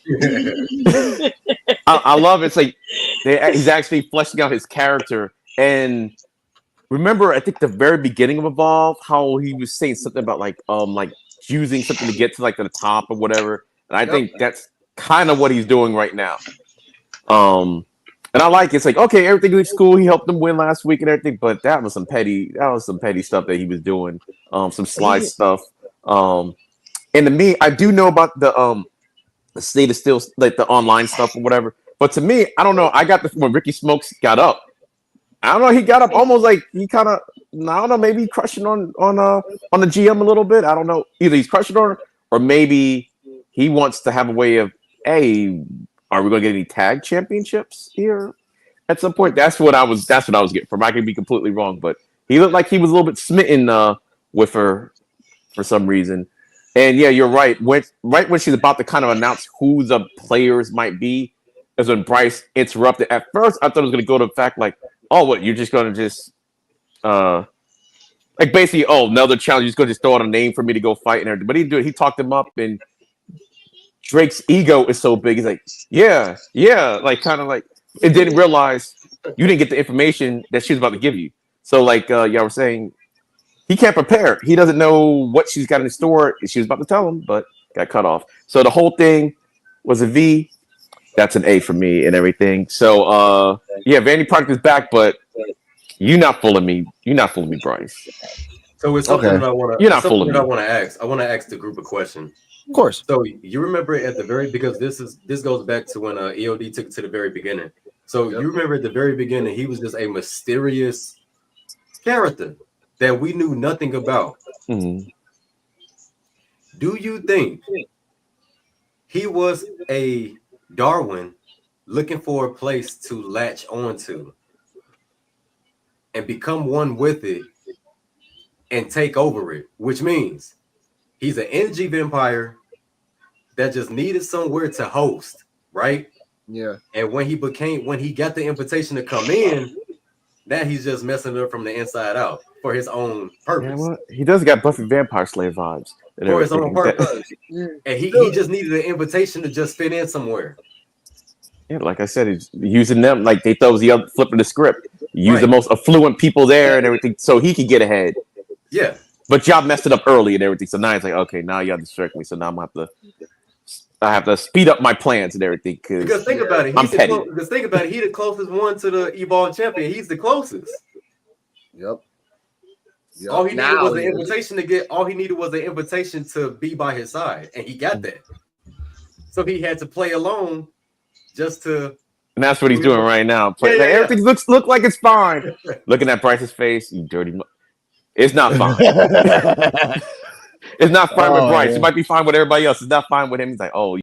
I love it. It's like he's actually fleshing out his character. And remember, I think the very beginning of Evolve, how he was saying something about like using something to get to like the top or whatever. And I think that's kind of what he's doing right now. And I like it. It's like, okay, everything looks cool. He helped them win last week and everything, but that was some petty stuff that he was doing. Some slide stuff. And to me, I do know about the state of still like the online stuff or whatever. But to me, I don't know. I got when Ricky Smokes got up. I don't know. He got up almost like he kind of. I don't know. Maybe crushing on the GM a little bit. I don't know. Either he's crushing on her, or maybe he wants to have a way of, hey, are we going to get any tag championships here at some point? That's what I was getting from. I could be completely wrong, but he looked like he was a little bit smitten with her for some reason. And yeah, you're right. Right when she's about to kind of announce who the players might be, is when Bryce interrupted. At first, I thought it was going to go to the fact like, oh, what, you're just going to just like basically, oh, another challenge. You're just going to just throw out a name for me to go fight and everything. But he didn't do it. He talked him up, and Drake's ego is so big. He's like, yeah, like kind of like, it didn't realize you didn't get the information that she was about to give you. So like y'all were saying, he can't prepare. He doesn't know what she's got in store. She was about to tell him, but got cut off. So the whole thing was a V. That's an A for me and everything. So yeah, Vanity Project is back, but you're not fooling me. You're not fooling me, Bryce. So it's something that I want to. You're not fooling me. I want to ask. I want to ask the group a question. Of course. So you remember at the very, because this goes back to when EOD took it to the very beginning. So you remember at the very beginning, he was just a mysterious character that we knew nothing about. Mm-hmm. Do you think he was a Darwin looking for a place to latch onto and become one with it and take over it? Which means he's an energy vampire that just needed somewhere to host, right? Yeah. And when he got the invitation to come in, now he's just messing it up from the inside out for his own purpose. Yeah, well, he does got Buffy Vampire Slayer vibes. For his own purpose. And he just needed an invitation to just fit in somewhere. Yeah, like I said, he's using them like they thought was the other flipping the script. Use the most affluent people there and everything so he could get ahead. Yeah. But y'all messed it up early and everything. So now it's like, okay, now y'all distract me. So now I have to speed up my plans and everything. Because think about it. He's the closest one to the Evolve champion. He's the closest. Yep. All he needed was an invitation to get. All he needed was an invitation to be by his side, and he got that. So he had to play alone, just to. And that's what he's doing right now. Everything look like it's fine. Looking at Bryce's face, you dirty. It's not fine. It's not fine with Bryce. It might be fine with everybody else. It's not fine with him. He's like, you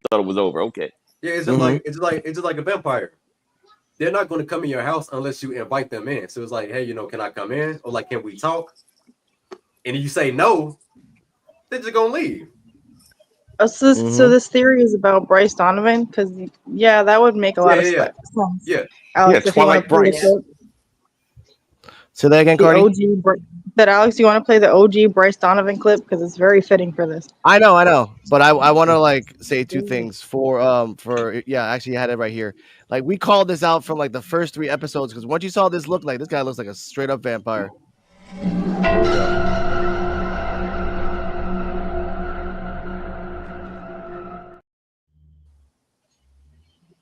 thought it was over. Okay. Yeah, it's just like a vampire. They're not going to come in your house unless you invite them in. So it's like, hey, can I come in? Or like, can we talk? And if you say no, they're just going to leave. So this theory is about Bryce Donovan? Because, that would make a lot of sense. Yeah. Alex, Twilight Bryce. Say that again, The Cardi. OG. That Alex, you want to play the OG Bryce Donovan clip because it's very fitting for this. I know, but I want to like say two things for yeah, actually I had it right here. Like we called this out from like the first 3 episodes because once you saw this look like this guy looks like a straight up vampire. Here we go.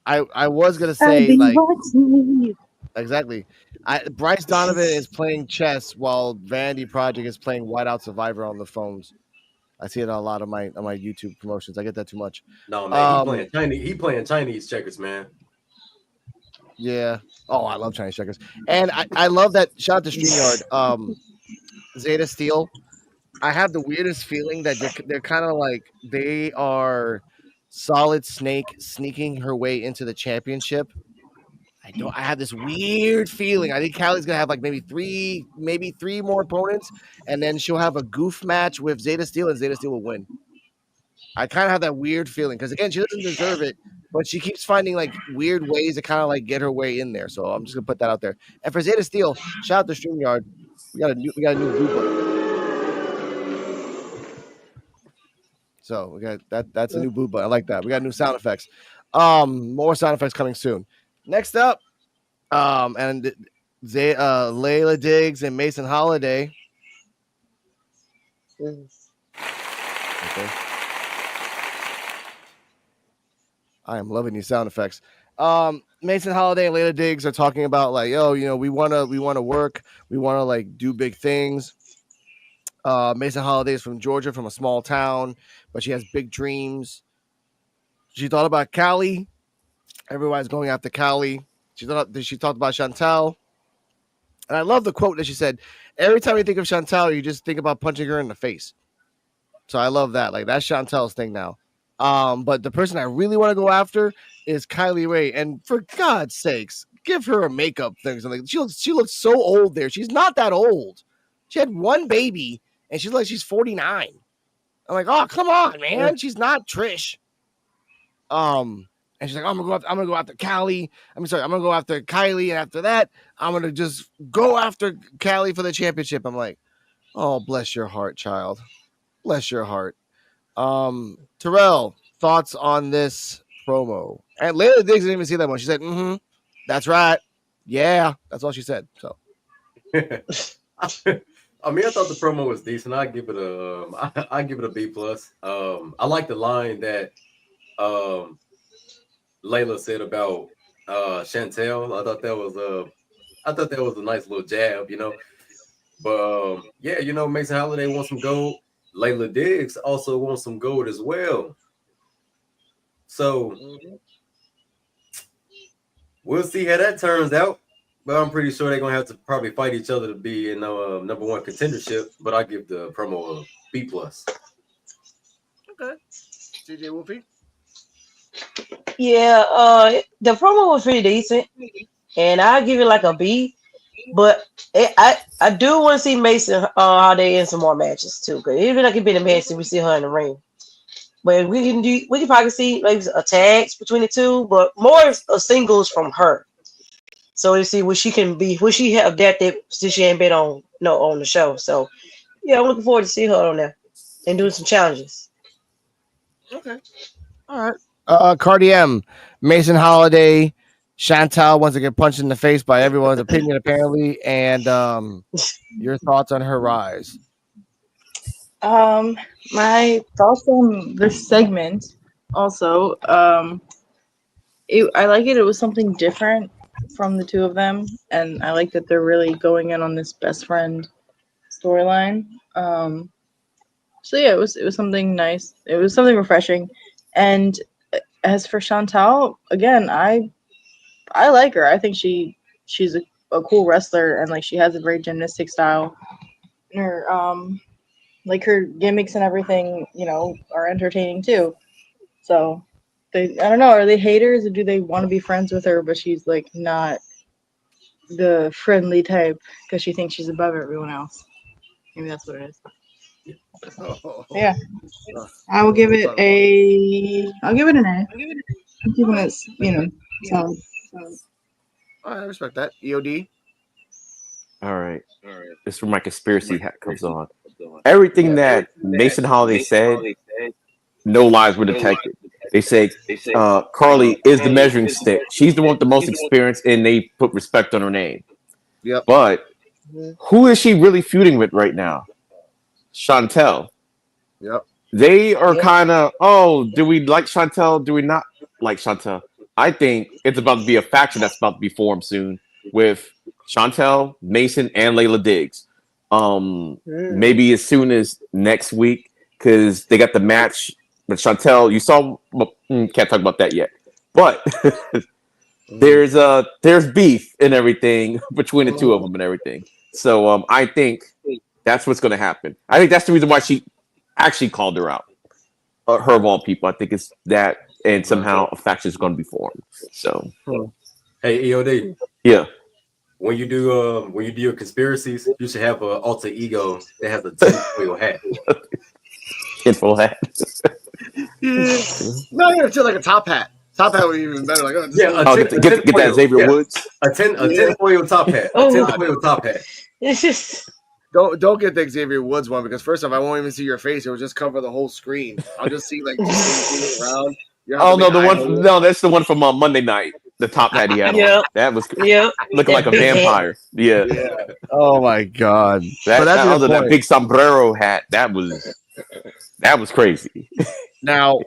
I was gonna say like exactly. Bryce Donovan is playing chess while Vandy Project is playing Whiteout Survivor on the phones. I see it on a lot of my YouTube promotions. I get that too much. No, man, he playing Chinese checkers, man. Yeah. Oh, I love Chinese checkers. And I love that shout out to StreamYard. Zeta Steel. I have the weirdest feeling that they're kind of like they are Solid Snake sneaking her way into the championship. I have this weird feeling. I think Callie's gonna have like maybe three more opponents, and then she'll have a goof match with Zeta Steel, and Zeta Steel will win. I kind of have that weird feeling because again, she doesn't deserve it, but she keeps finding like weird ways to kind of like get her way in there. So I'm just gonna put that out there. And for Zeta Steel, shout out to StreamYard. We got a new boo button. So we got that's a new boo button. I like that. We got new sound effects. More sound effects coming soon. Next up, and Layla Diggs and Mason Holiday. Okay. I am loving these sound effects. Mason Holiday and Layla Diggs are talking about like, yo, you know, we wanna work, we wanna like do big things. Mason Holiday is from Georgia, from a small town, but she has big dreams. She thought about Cali. Everybody's going after Cali. She talked about Chantel. And I love the quote that she said, every time you think of Chantel, you just think about punching her in the face. So I love that. Like that's Chantel's thing now. But the person I really want to go after is Kylie Ray. And for God's sakes, give her a makeup thing. Like she looks so old there. She's not that old. She had one baby and she's 49. I'm like, oh, come on, man. She's not Trish. And she's like, I'm gonna go after Callie. I'm gonna go after Kylie, and after that, I'm gonna just go after Callie for the championship. I'm like, oh, bless your heart, child. Bless your heart. Terrell, thoughts on this promo? And Layla Diggs didn't even see that one. She said, that's right. Yeah, that's all she said. So I mean, I thought the promo was decent. I give it a B plus. I like the line that Layla said about Chantel. I thought that was a nice little jab, you know. But yeah, you know, Mason Holiday wants some gold. Layla Diggs also wants some gold as well. So we'll see how that turns out. But I'm pretty sure they're gonna have to probably fight each other to be in number one contendership. But I give the promo a B plus. okay, CJ Wolfie. Yeah, the promo was pretty decent, and I give it like a B. But I do want to see Mason Holiday in some more matches too. Because even like it be the match, we see her in the ring. But we can probably see like a tags between the two, but more singles from her. So you see what she can be, what she have adapted since she ain't been on the show. So yeah, I'm looking forward to see her on there and doing some challenges. Okay, all right. Cardi M, Mason Holiday, Chantal wants to get punched in the face by everyone's opinion apparently, and your thoughts on her rise. My thoughts on this segment also, I like it. It was something different from the two of them, and I like that they're really going in on this best friend storyline. So yeah, it was something nice. It was something refreshing. And as for Chantal, again, I like her. I think she's a cool wrestler, and like she has a very gymnastic style. And her like her gimmicks and everything, you know, are entertaining too. So I don't know, are they haters or do they want to be friends with her, but she's like not the friendly type because she thinks she's above everyone else. Maybe that's what it is. Yeah. I will give it an A. I'm giving it, you know, solid. I respect that. EOD. All right. This is where my conspiracy hat comes on. Everything that Mason Holiday said, no lies were detected. They say Carly is the measuring stick. She's the one with the most experience, and they put respect on her name. Yep. But who is she really feuding with right now? Chantel. Yep. They are kind of, oh, do we like Chantel? Do we not like Chantel? I think it's about to be a faction that's about to be formed soon with Chantel, Mason, and Layla Diggs. Maybe as soon as next week, because they got the match with Chantel. You saw, can't talk about that yet, but there's beef and everything between the two of them and everything. So I think that's what's going to happen. I think that's the reason why she actually called her out. Her of all people, I think it's that, and somehow a faction is going to be formed. So, hey, EOD. Yeah. When you do your conspiracies, you should have an alter ego that has a tinfoil hat. Tinfoil hat. No, it's just like a top hat. Top hat would be even better. Like, get that Xavier Woods. A tinfoil top hat. A tinfoil top hat. It's just. Don't get the Xavier Woods one, because first off, I won't even see your face. It will just cover the whole screen. I'll just see like just around. Oh no, that's the one from Monday night. The top hat he had on. That was looking like a vampire. Yeah. Oh my god. That big sombrero hat. That was crazy. Now,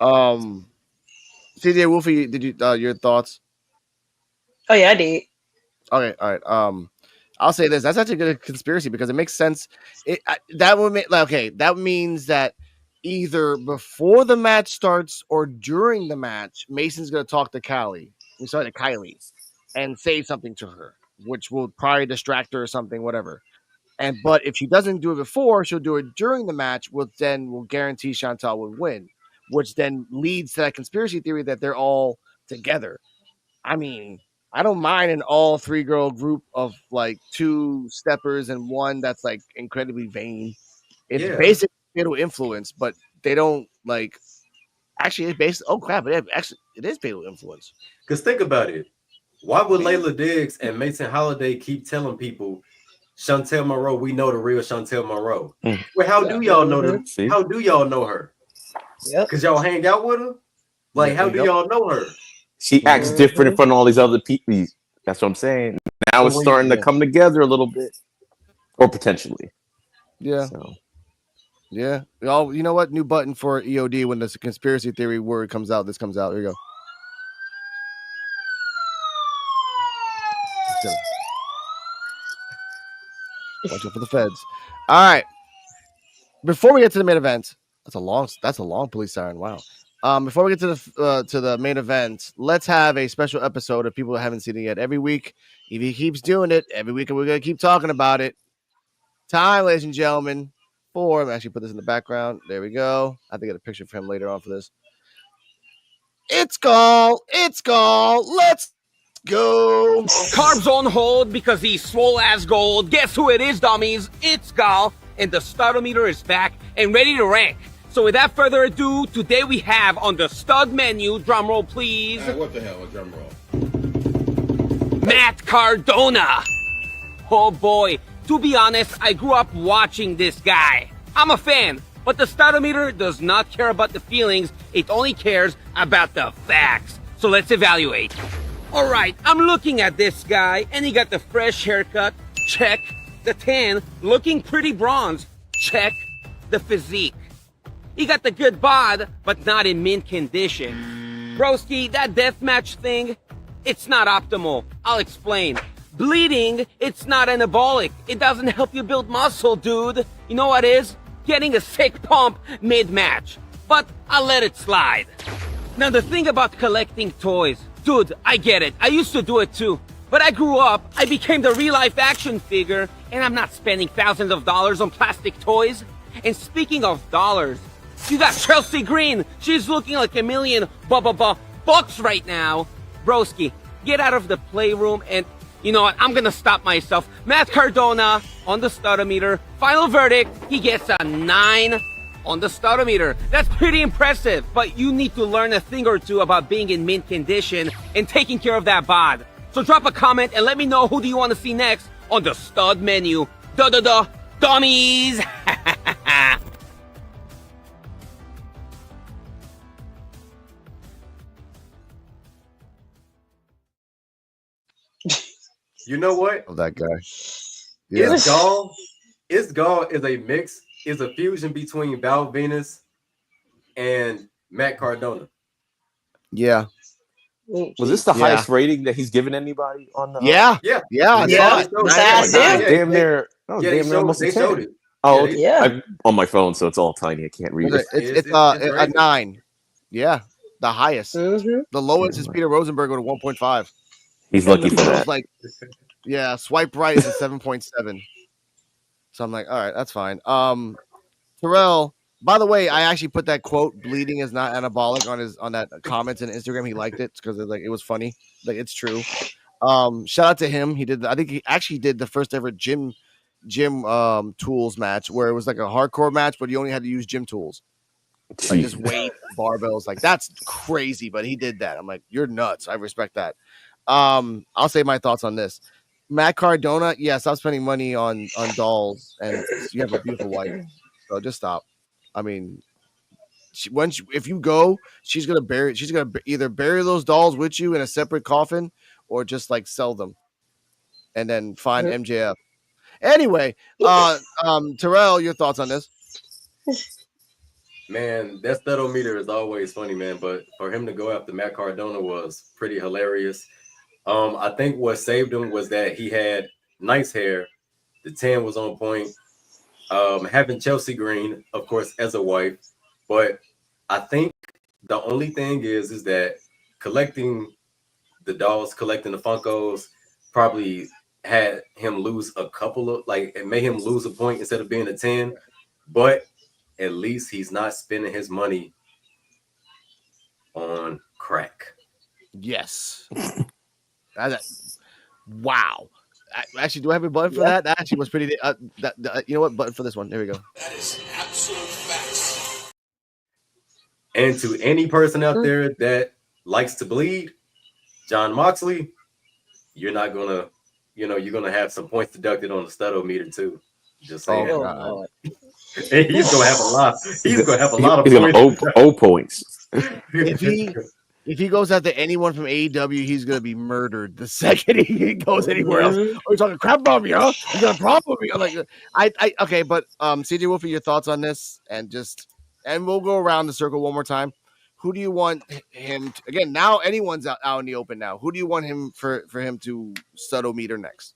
CJ Wolfie, did you your thoughts? Oh yeah, I did. Okay, all right. I'll say this. That's actually a good conspiracy because it makes sense. That means that either before the match starts or during the match, Mason's going to talk to Kylie and say something to her, which will probably distract her or something, whatever. But if she doesn't do it before, she'll do it during the match, which then will guarantee Chantal will win, which then leads to that conspiracy theory that they're all together. I mean, I don't mind an all 3-girl group of like 2 steppers and one that's like incredibly vain. It's basically fatal influence, but they don't like. Actually, it's based. Oh crap! It is fatal influence. Because think about it. Why would Layla Diggs and Mason Holiday keep telling people, Chantel Monroe, we know the real Chantel Monroe? Well, how do y'all know them? How do y'all know her? Because y'all hang out with her. Like, how do y'all know her? She acts different in front of all these other people. That's what I'm saying. Now it's starting to come together a little bit, or potentially. Yeah. So. Yeah. Oh, you know what? New button for EOD when this conspiracy theory word comes out. This comes out. Here you go. Watch out for the feds. All right. Before we get to the main event, that's a long police siren. Wow. Before we get to the main event, let's have a special episode of people who haven't seen it yet. Every week, if he keeps doing it, every week we're gonna keep talking about it. Time, ladies and gentlemen. I'm actually put this in the background. There we go. I think I get a picture for him later on for this. It's Gall. Let's go. Carbs on hold because he's swole as gold. Guess who it is, dummies? It's Gall, and the startometer is back and ready to rank. So without further ado, today we have on the stud menu, drum roll please. What the hell, a drum roll? Matt Cardona. Oh boy, to be honest, I grew up watching this guy. I'm a fan, but the startometer does not care about the feelings, it only cares about the facts. So let's evaluate. Alright, I'm looking at this guy, and he got the fresh haircut, check. The tan, looking pretty bronze, check. The physique. He got the good bod, but not in mint condition. Broski, that deathmatch thing, it's not optimal. I'll explain. Bleeding, it's not anabolic. It doesn't help you build muscle, dude. You know what is? Getting a sick pump mid-match. But I'll let it slide. Now the thing about collecting toys. Dude, I get it. I used to do it too. But I grew up, I became the real-life action figure, and I'm not spending thousands of dollars on plastic toys. And speaking of dollars, you got Chelsea Green. She's looking like $1 million bucks right now. Broski, get out of the playroom and... You know what? I'm going to stop myself. Matt Cardona on the startometer. Final verdict, he gets a 9 on the startometer. That's pretty impressive, but you need to learn a thing or two about being in mint condition and taking care of that bod. So drop a comment and let me know who do you want to see next on the stud menu. Duh, dummies! You know what? Oh, that guy. Yeah. It's Gall is a mix, is a fusion between Val Venus and Matt Cardona. Yeah. Was this the highest rating that he's given anybody on the? Yeah. I saw it. Besides That him. was damn near. That was damn near almost a 10. Showed it. Oh, Yeah. I'm on my phone, so it's all tiny. I can't read it. It's a 9. Yeah, the highest. Mm-hmm. The lowest is Peter Rosenberg with a 1.5. He's lucky for It that. was like, yeah, swipe right is a 7.7. So I'm like, all right, that's fine. Terrell. By the way, I actually put that quote "bleeding is not anabolic" on that comments on Instagram. He liked it because it was funny. Like, it's true. Shout out to him. He did. I think he actually did the first ever gym tools match where it was like a hardcore match, but you only had to use gym tools, like just weight, barbells. Like, that's crazy, but he did that. I'm like, you're nuts. I respect that. I'll say my thoughts on this. Matt Cardona, stop spending money on dolls, and you have a beautiful wife, so just stop. I mean, if you go, she's gonna either bury those dolls with you in a separate coffin, or just like sell them, and then find MJF. Anyway, Terrell, your thoughts on this? Man, that studometer is always funny, man. But for him to go after Matt Cardona was pretty hilarious. I think what saved him was that he had nice hair. The tan was on point. Having Chelsea Green, of course, as a wife. But I think the only thing is that collecting the dolls, collecting the Funkos, probably had him lose a couple of, it made him lose a point instead of being a 10. But at least he's not spending his money on crack. Yes. Wow. Actually, do I have a button for that? That actually was pretty. You know what? Button for this one. There we go. That is absolute facts. And to any person out there that likes to bleed, John Moxley, you're not gonna, you're gonna have some points deducted on the studometer too. Just saying. Oh, and he's gonna have a lot. He's gonna have a lot of he's points. Gonna O points. If he goes after anyone from AEW, he's gonna be murdered the second he goes anywhere else. Oh, you're talking crap about me, huh? You got a problem with me? I'm like, okay, but CJ Wolfie, your thoughts on this, and we'll go around the circle one more time. Who do you want him to, again? Now anyone's out in the open now. Who do you want him for him to studometer next?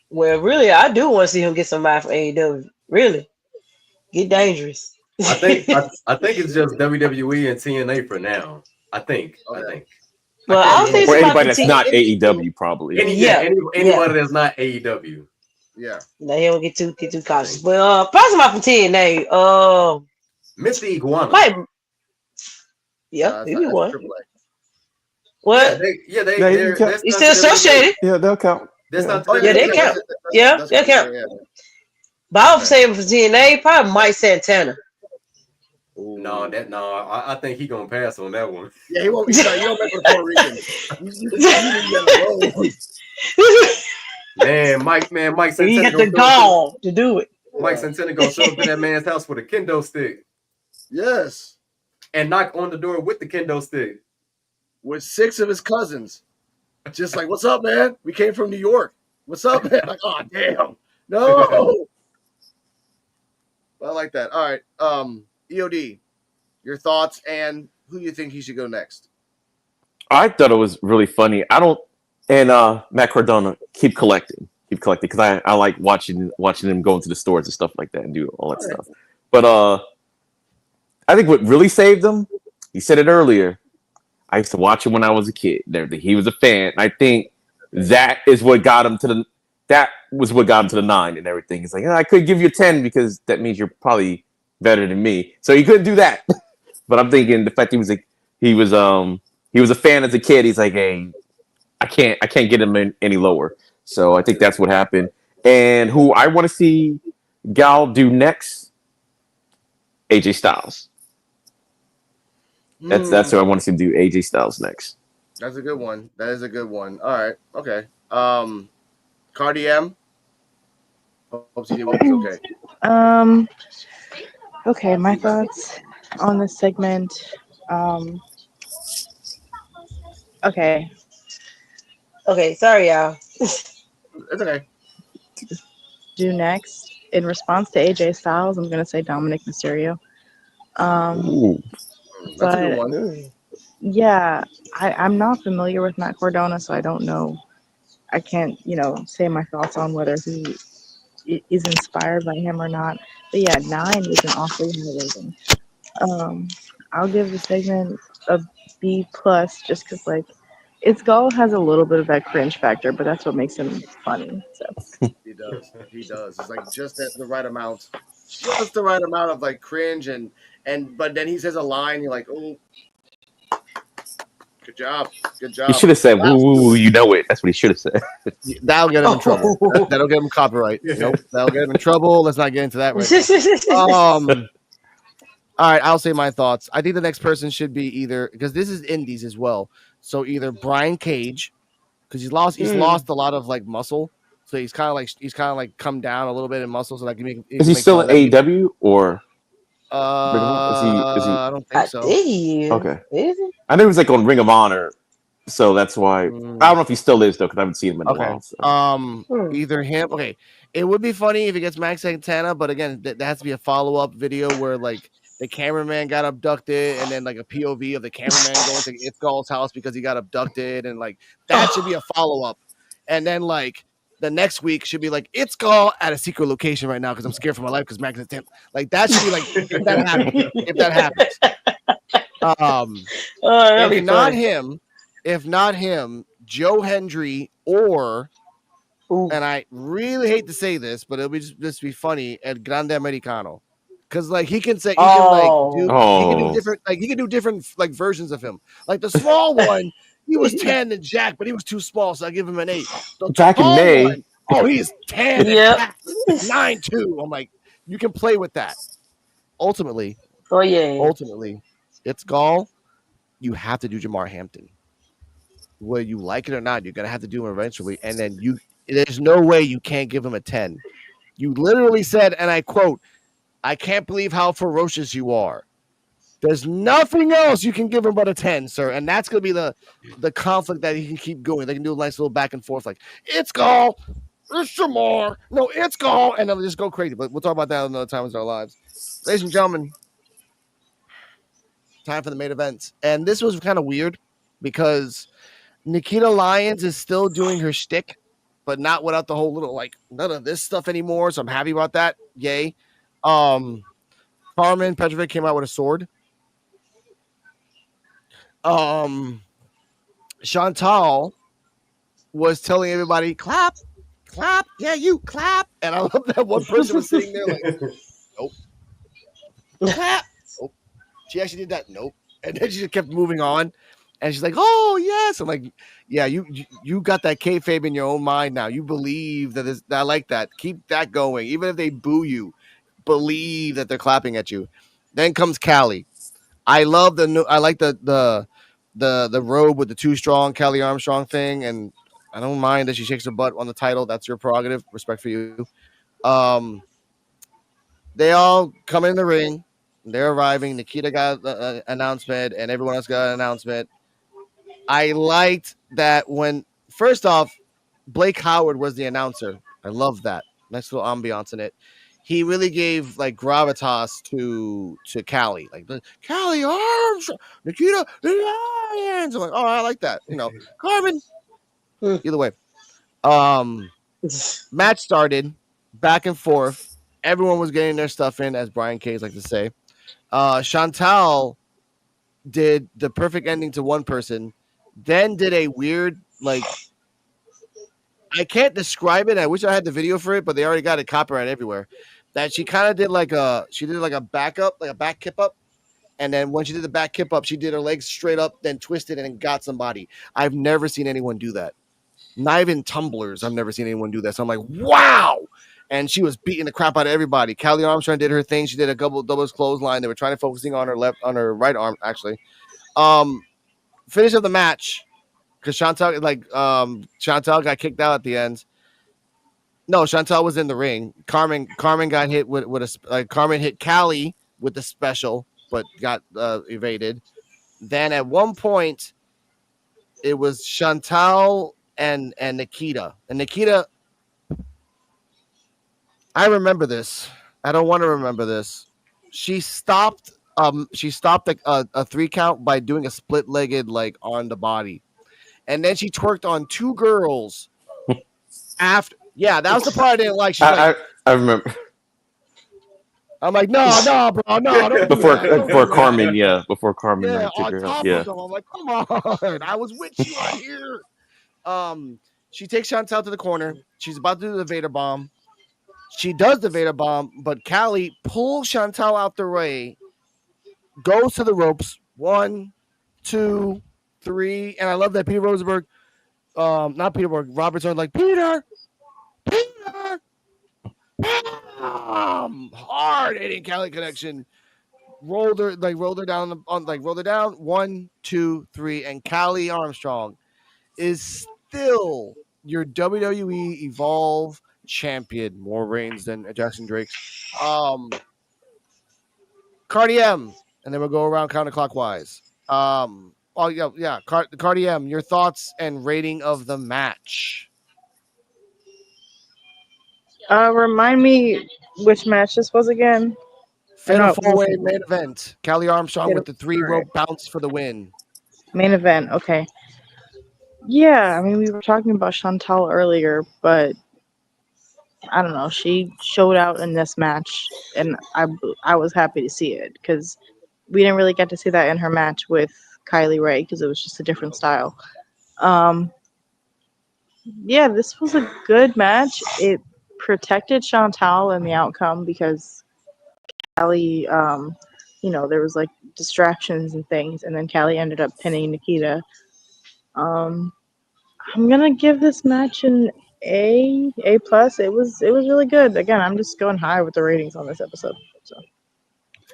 Well, really, I do want to see him get somebody from AEW. Really, get dangerous. I think it's just WWE and TNA for now. I think. Well, I'll say for anybody that's not AEW, probably. Anybody that's not AEW. Yeah. Now he don't get too cautious. But probably somebody from TNA. Mr. Iguana. He won. What? Yeah, they're he's still associated. Yeah, they'll count. That's not. Yeah, they count. Yeah, they count. But I would say for TNA, probably Mike Santana. No, I think he gonna pass on that one. Yeah, he won't be. You don't make Puerto Rican. Mike Santana. He got the gall to do it. Mike Santana gonna show up in that man's house with a kendo stick. Yes. And knock on the door with the kendo stick. With 6 of his cousins. Just like, what's up, man? We came from New York. What's up, man? Like, oh, damn. No. I like that. All right. EOD, your thoughts and who do you think he should go next? I thought it was really funny. Matt Cardona, keep collecting because I like watching him go into the stores and stuff like that and do all that stuff. But I think what really saved him, he said it earlier. I used to watch him when I was a kid. He was a fan. I think that is what got him to the. That was what got him to the 9 and everything. He's like, I could give you a 10 because that means you're probably better than me. So he couldn't do that. But I'm thinking the fact he was a fan as a kid. He's like, hey, I can't get him any lower. So I think that's what happened. And who I want to see Gal do next, AJ Styles. That's who I want to see him do. AJ Styles next. That's a good one. That is a good one. All right. Okay. Cardi M. Hope she did what was okay. Um. Okay, my thoughts on this segment. Um. Okay. Okay, sorry, y'all. It's okay. Do next in response to AJ Styles, I'm gonna say Dominic Mysterio. Ooh. That's a good But one. yeah, I'm not familiar with Matt Cardona, so I don't know. I can't, say my thoughts on whether he is inspired by him or not. But yeah, 9 is an awfully high rating. Um, I'll give the segment a B plus just because like its goal has a little bit of that cringe factor, but that's what makes him funny. So He does. He does. It's like just at the right amount. Just the right amount of like cringe and but then he says a line, you're like, oh, good job. Good He job. should have said, That's "Woo, you know it." That's what he should have said. That'll get him in trouble. That'll get him copyright. Nope. That'll get him in trouble. Let's not get into that right now. All right, I'll say my thoughts. I think the next person should be either because this is indies as well. So either Brian Cage, because he's lost a lot of like muscle. So he's kind of like come down a little bit in muscle, so that he Is can he make still fun of in them. AEW or Ring of Honor? Is he I don't think I so. did. okay? Is it? I know he was like on Ring of Honor, so that's why I don't know if he still is though, because I haven't seen him in a Okay. while. So. Either him. Okay, it would be funny if he gets Max Santana, but again, there has to be a follow up video where like the cameraman got abducted, and then like a POV of the cameraman going to Ithgal's house because he got abducted, and like that should be a follow up, and then like the next week should be like Ithgal at a secret location right now because I'm scared for my life because Max Santana. Like that should be like if that happens. If that happens. That'd be If not funny. him, Joe Hendry or Ooh. and I really hate to say this, but it'll be just be funny at Grande Americano. Cause like he can do Oh. different like versions of him. Like the small one, he was tan and jacked, but he was too small, so I give him an 8. The Back in tall May. one, oh, he's tan and Yep. jacked, 9'2". I'm like, you can play with that. Ultimately, Oh yeah. it's Gall. You have to do Jamar Hampton. Whether you like it or not, you're gonna have to do him eventually. And then there's no way you can't give him a 10. You literally said, and I quote, I can't believe how ferocious you are. There's nothing else you can give him but a 10, sir. And that's gonna be the conflict that he can keep going. They can do a nice little back and forth, like, it's Gall, it's Jamar, no, it's Gall, and they'll just go crazy. But we'll talk about that another time in our lives. Ladies and gentlemen, time for the main event. And this was kind of weird because Nikita Lyons is still doing her shtick, but not without the whole little like none of this stuff anymore. So I'm happy about that. Yay. Carmen Petrovic came out with a sword. Chantal was telling everybody, clap, clap, yeah, you clap. And I love that one person was sitting there like, nope. Clap. Nope. She actually did that. Nope. And then she just kept moving on. And she's like, "Oh yes." I'm like, "Yeah, you got that kayfabe in your own mind now. You believe that I like that. Keep that going. Even if they boo you, believe that they're clapping at you." Then comes Callie. I love I like the robe with the too strong Callie Armstrong thing, and I don't mind that she shakes her butt on the title. That's your prerogative. Respect for you. They all come in the ring. They're arriving. Nikita got an announcement, and everyone else got an announcement. I liked that when first off, Blake Howard was the announcer. I love that. Nice little ambiance in it. He really gave like gravitas to Callie. Like Callie Armstrong, Nikita the Lions. I'm like, oh, I like that. Carmen. Either way. Match started back and forth. Everyone was getting their stuff in, as Brian Cage like to say. Chantal did the perfect ending to one person, then did a weird, like, I can't describe it. I wish I had the video for it, but they already got it copyright everywhere. That she kind of did like a backup, like a back kip up. And then when she did the back kip up, she did her legs straight up, then twisted and got somebody. I've never seen anyone do that. Not even tumblers. I've never seen anyone do that. So I'm like, wow. And she was beating the crap out of everybody. Callie Armstrong did her thing. She did a doubles clothesline. They were trying to focusing on her right arm, actually. Finish of the match because Chantal got kicked out at the end. No, Chantel was in the ring. Carmen got hit with Carmen hit Callie with the special, but got evaded. Then at one point, it was Chantal and Nikita. And Nikita, I remember this. I don't want to remember this. She stopped a 3 count by doing a split-legged like on the body. And then she twerked on 2 girls after. Yeah, that was the part I didn't like. She's like, I remember I'm like, no, bro, no, don't do that. Don't before do Carmen, that. before Carmen Yeah, took on her out. top Yeah. of them. I'm like, come on. I was with you on here. She takes Chantel to the corner. She's about to do the Vader bomb. She does the Vader bomb, but Callie pulls Chantel out the way, goes to the ropes. 1, 2, 3. And I love that Peter Rosenberg, not Peter Robertson, like, Peter, hard hitting Callie connection. Rolled her down rolled her down. 1, 2, 3, and Callie Armstrong is still your WWE Evolve champion. More reigns than Jackson Drake's. Cardi M, and then we'll go around counterclockwise. Cardi M, your thoughts and rating of the match. Remind me which match this was again. Fatal 4-way main event. Callie Armstrong with the 3-rope bounce for the win. Main event. Okay. Yeah, I mean, we were talking about Chantal earlier, but I don't know. She showed out in this match, and I was happy to see it because we didn't really get to see that in her match with Kylie Ray because it was just a different style. Yeah, this was a good match. It protected Chantal in the outcome because Callie, there was like distractions and things, and then Callie ended up pinning Nikita. I'm gonna give this match an A plus. It was really good. Again, I'm just going high with the ratings on this episode. So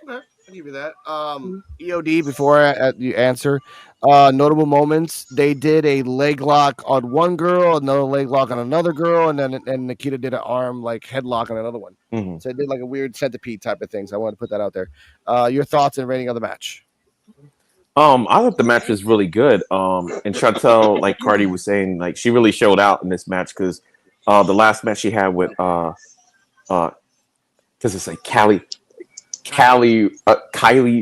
Okay, I'll give you that. EOD, before you answer, notable moments. They did a leg lock on one girl, another leg lock on another girl, and then Nikita did an arm like headlock on another one. Mm-hmm. So it did like a weird centipede type of thing. So I wanted to put that out there. Your thoughts and rating of the match? I thought the match was really good. And Chantel, like Cardi was saying, like she really showed out in this match because the last match she had with does it say Kylie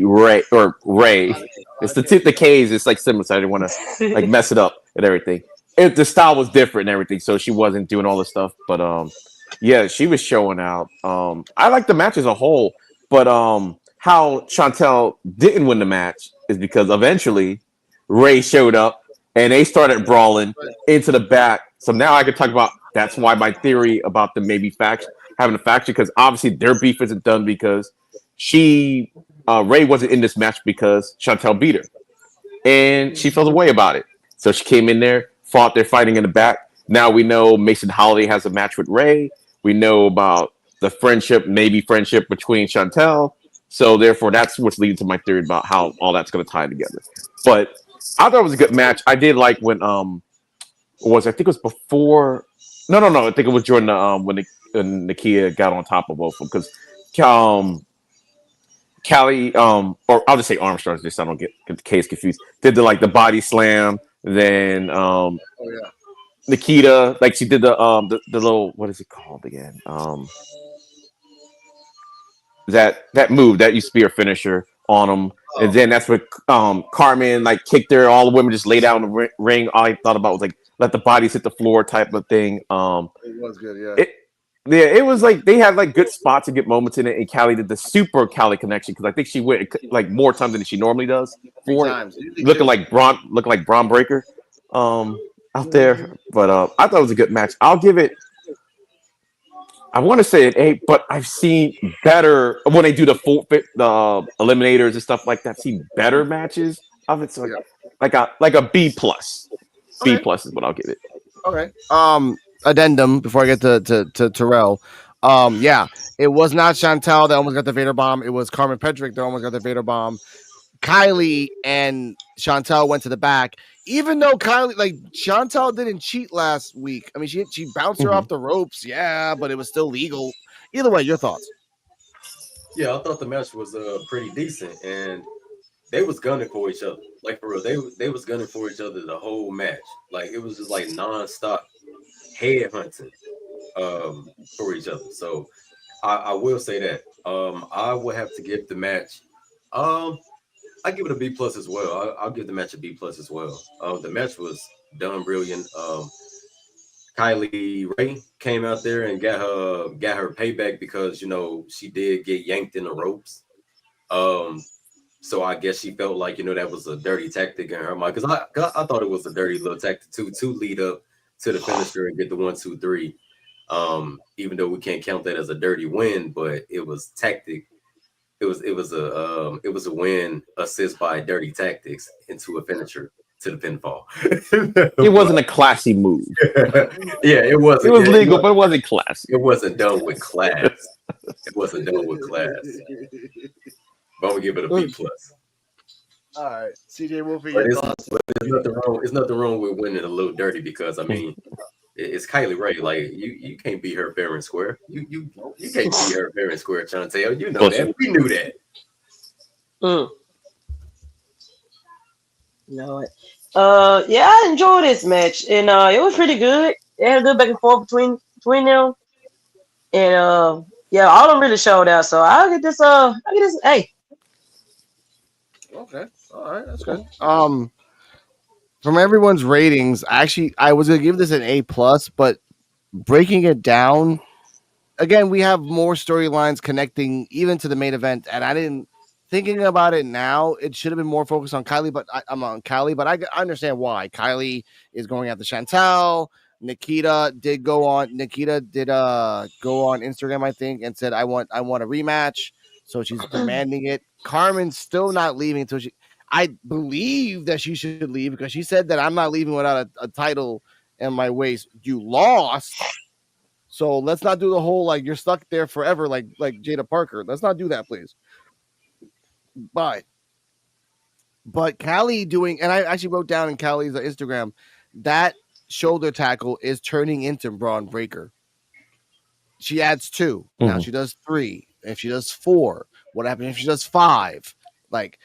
Ray or Ray? It's the K's. It's like similar. So I didn't want to like mess it up and everything. The style was different and everything, so she wasn't doing all this stuff. But yeah, she was showing out. I like the match as a whole, but how Chantel didn't win the match is because eventually Ray showed up and they started brawling into the back. So now I can talk about that's why my theory about them maybe having a faction, because obviously their beef isn't done because Ray wasn't in this match because Chantel beat her and she felt a way about it. So she came in there, fought their fighting in the back. Now we know Mason Holiday has a match with Ray. We know about the maybe friendship between Chantel. So therefore, that's what's leading to my theory about how all that's going to tie together. But I thought it was a good match. I did like when I think it was before. No. I think it was during when Nakia got on top of both of them because Callie or I'll just say Armstrong just so I don't get the case confused. Did the body slam, then Nikita like she did the little, what is it called again? That move that used to be her finisher on him, and then that's what Carmen like kicked her. All the women just lay down in the ring. All I thought about was like let the bodies hit the floor type of thing. It was good, yeah. It was like they had like good spots and good moments in it. And Callie did the super Callie connection because I think she went like more times than she normally does. Looking like Braun Breaker out there. But I thought it was a good match. I'll give it. I want to say an 8, but I've seen better when they do the eliminators and stuff like that. I've seen better matches of it, so like a B plus. Okay. B plus is what I'll give it. Okay. Addendum before I get to Terrell. Yeah, it was not Chantal that almost got the Vader bomb. It was Carmen Pedrick that almost got the Vader bomb. Kylie and Chantal went to the back. even though Kylie, like Chantal didn't cheat last week. I mean, she bounced her off the ropes, yeah, but it was still legal. Either way, your thoughts? Yeah, I thought the match was pretty decent, and they was gunning for each other. Like for real, they was gunning for each other the whole match. Like it was just like nonstop head hunting for each other. So I will say that. I would have to give the match. I give it a B plus as well. I'll give the match a B plus as well. The match was done brilliant. Kylie Ray came out there and got her payback because she did get yanked in the ropes. So I guess she felt like that was a dirty tactic in her mind because I thought it was a dirty little tactic to lead up to the finisher and get the 1, 2, 3. Even though we can't count that as a dirty win, but it was tactic. It was a win assist by dirty tactics into a finisher to the pinfall. It wasn't a classy move. Yeah, it wasn't. It was legal, but it wasn't classy. It wasn't done with class. It wasn't done with class. But I'm gonna give it a B plus. All right, CJ Wolfie, But your thoughts? it's nothing wrong with winning a little dirty because I mean it's Kylie Ray. Like you can't beat her fair and square. You can't beat her fair and square, Chantel. You know that. We knew that. Know it. Yeah, I enjoyed this match, and it was pretty good. They had a good back and forth between them, and yeah, all of them really showed out. So I'll get this. A. Okay, all right, that's good. From everyone's ratings, actually, I was gonna give this an A plus, but breaking it down again, we have more storylines connecting even to the main event, and I didn't. Thinking about it now, it should have been more focused on Kylie, but I'm on Kylie, but I understand why. Kylie is going after Chantal. Nikita did go on Instagram, I think, and said, I want a rematch. So she's demanding it. Carmen's still not leaving until I believe that she should leave because she said that I'm not leaving without a title in my waist. You lost. So let's not do the whole like you're stuck there forever, like Jada Parker. Let's not do that, please. But Callie doing, and I actually wrote down in Callie's Instagram that shoulder tackle is turning into Braun Breaker. She adds 2. Now she does 3. If she does 4, what happens if she does 5? Like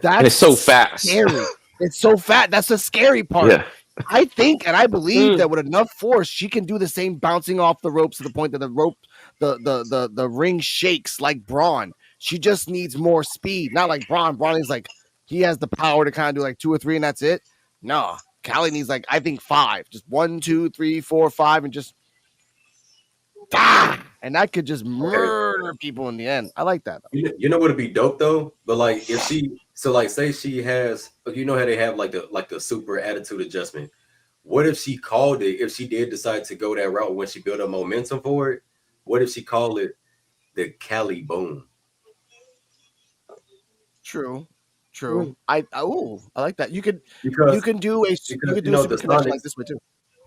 that's it's so fast. Scary. It's so fast. That's the scary part. Yeah. I think and I believe that with enough force, she can do the same bouncing off the ropes to the point that the rope, the ring shakes like Braun. She just needs more speed. Not like Braun. Braun is like, he has the power to kind of do like 2 or 3 and that's it. No, Callie needs like, I think 5. Just 1, 2, 3, 4, 5 and just and that could just murder people in the end. I like that. You know what would be dope though? But like if she, so like say she has, how they have like the super attitude adjustment. What if she called it, if she did decide to go that route when she built up momentum for it, what if she called it the Cali Boom? True. I like that. You can do a super connection like this one too.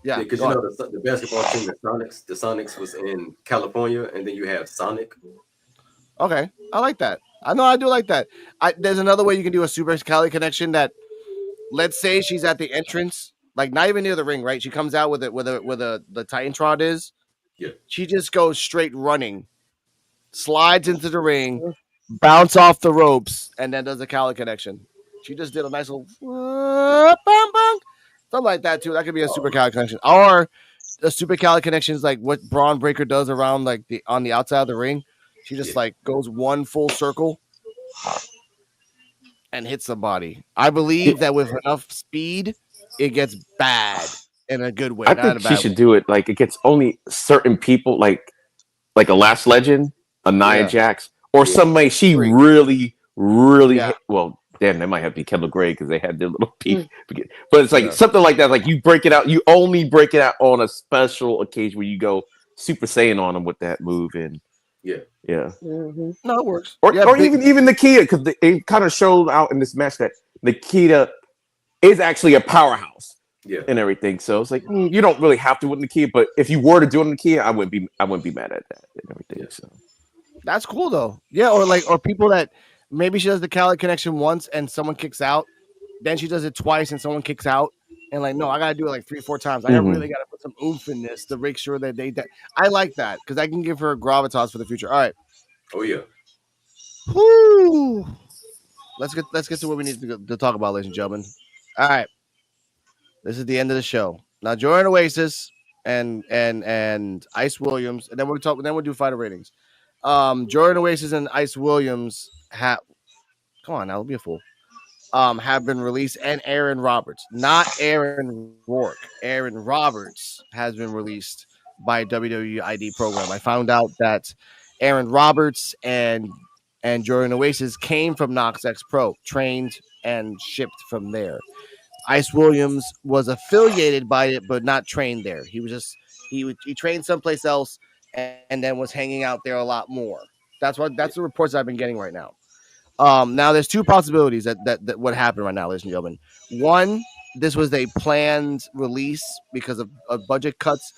Yeah, because the basketball team, the Sonics was in California, and then you have Sonic. Okay, I like that. I do like that. There's another way you can do a super Cali connection. That let's say she's at the entrance, like not even near the ring, right? She comes out with the Titantron is. Yeah. She just goes straight running, slides into the ring, bounce off the ropes, and then does a Cali connection. She just did a nice little something like that too. That could be a super Cali connection, or a super Cali connection is like what Braun Breaker does around like on the outside of the ring. She just like goes one full circle and hits somebody. I believe that with enough speed, it gets bad in a good way. I think she should do it like it gets only certain people, like a Last Legend, a Nia Jax, or somebody she really hit. Well, damn, they might have to be Kendall Gray because they had their little peak. But it's like something like that. Like you break it out, you only break it out on a special occasion where you go Super Saiyan on them with that move. And yeah. Mm-hmm. No, it works. Or even Nikita, because it kind of showed out in this match that Nikita is actually a powerhouse. Yeah, and everything. So it's like you don't really have to with Nikita, but if you were to do it with Nikita, I wouldn't be mad at that and everything. Yeah. So that's cool though. Yeah, or people that maybe she does the Cali connection once and someone kicks out, then she does it twice and someone kicks out. And like, no, I gotta do it like 3-4 times. I really gotta put some oomph in this to make sure that I like that because I can give her gravitas for the future. All right. Oh yeah. Whoo. Let's get to what we need to talk about, ladies and gentlemen. All right. This is the end of the show. Now join Oasis and Ice Williams, and then we'll do fighter ratings. Jordan Oasis and Ice Williams have come on now, don't be a fool. Have been released, and Aaron Roberts, not Aaron Rourke. Aaron Roberts has been released by WWE ID program. I found out that Aaron Roberts and Jordan Oasis came from Knox X Pro, trained and shipped from there. Ice Williams was affiliated by it, but not trained there. He was just he trained someplace else and then was hanging out there a lot more. That's the reports I've been getting right now. Now there's two possibilities that what happened right now, ladies and gentlemen. One, this was a planned release because of budget cuts,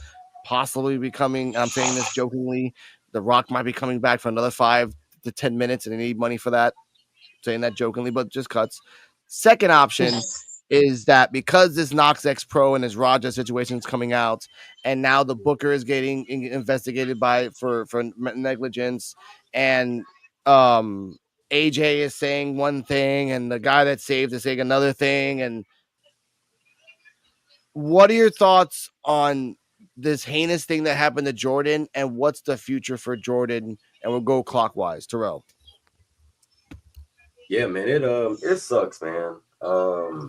possibly becoming. I'm saying this jokingly. The Rock might be coming back for another 5 to 10 minutes, and they need money for that. Saying that jokingly, but just cuts. Second option is that because this Knox X Pro and this Raja situation is coming out, and now the Booker is getting investigated for negligence, and AJ is saying one thing, and the guy that saved is saying another thing. And what are your thoughts on this heinous thing that happened to Jordan, and what's the future for Jordan? And we'll go clockwise. Terrell. Yeah, man, it sucks, man. I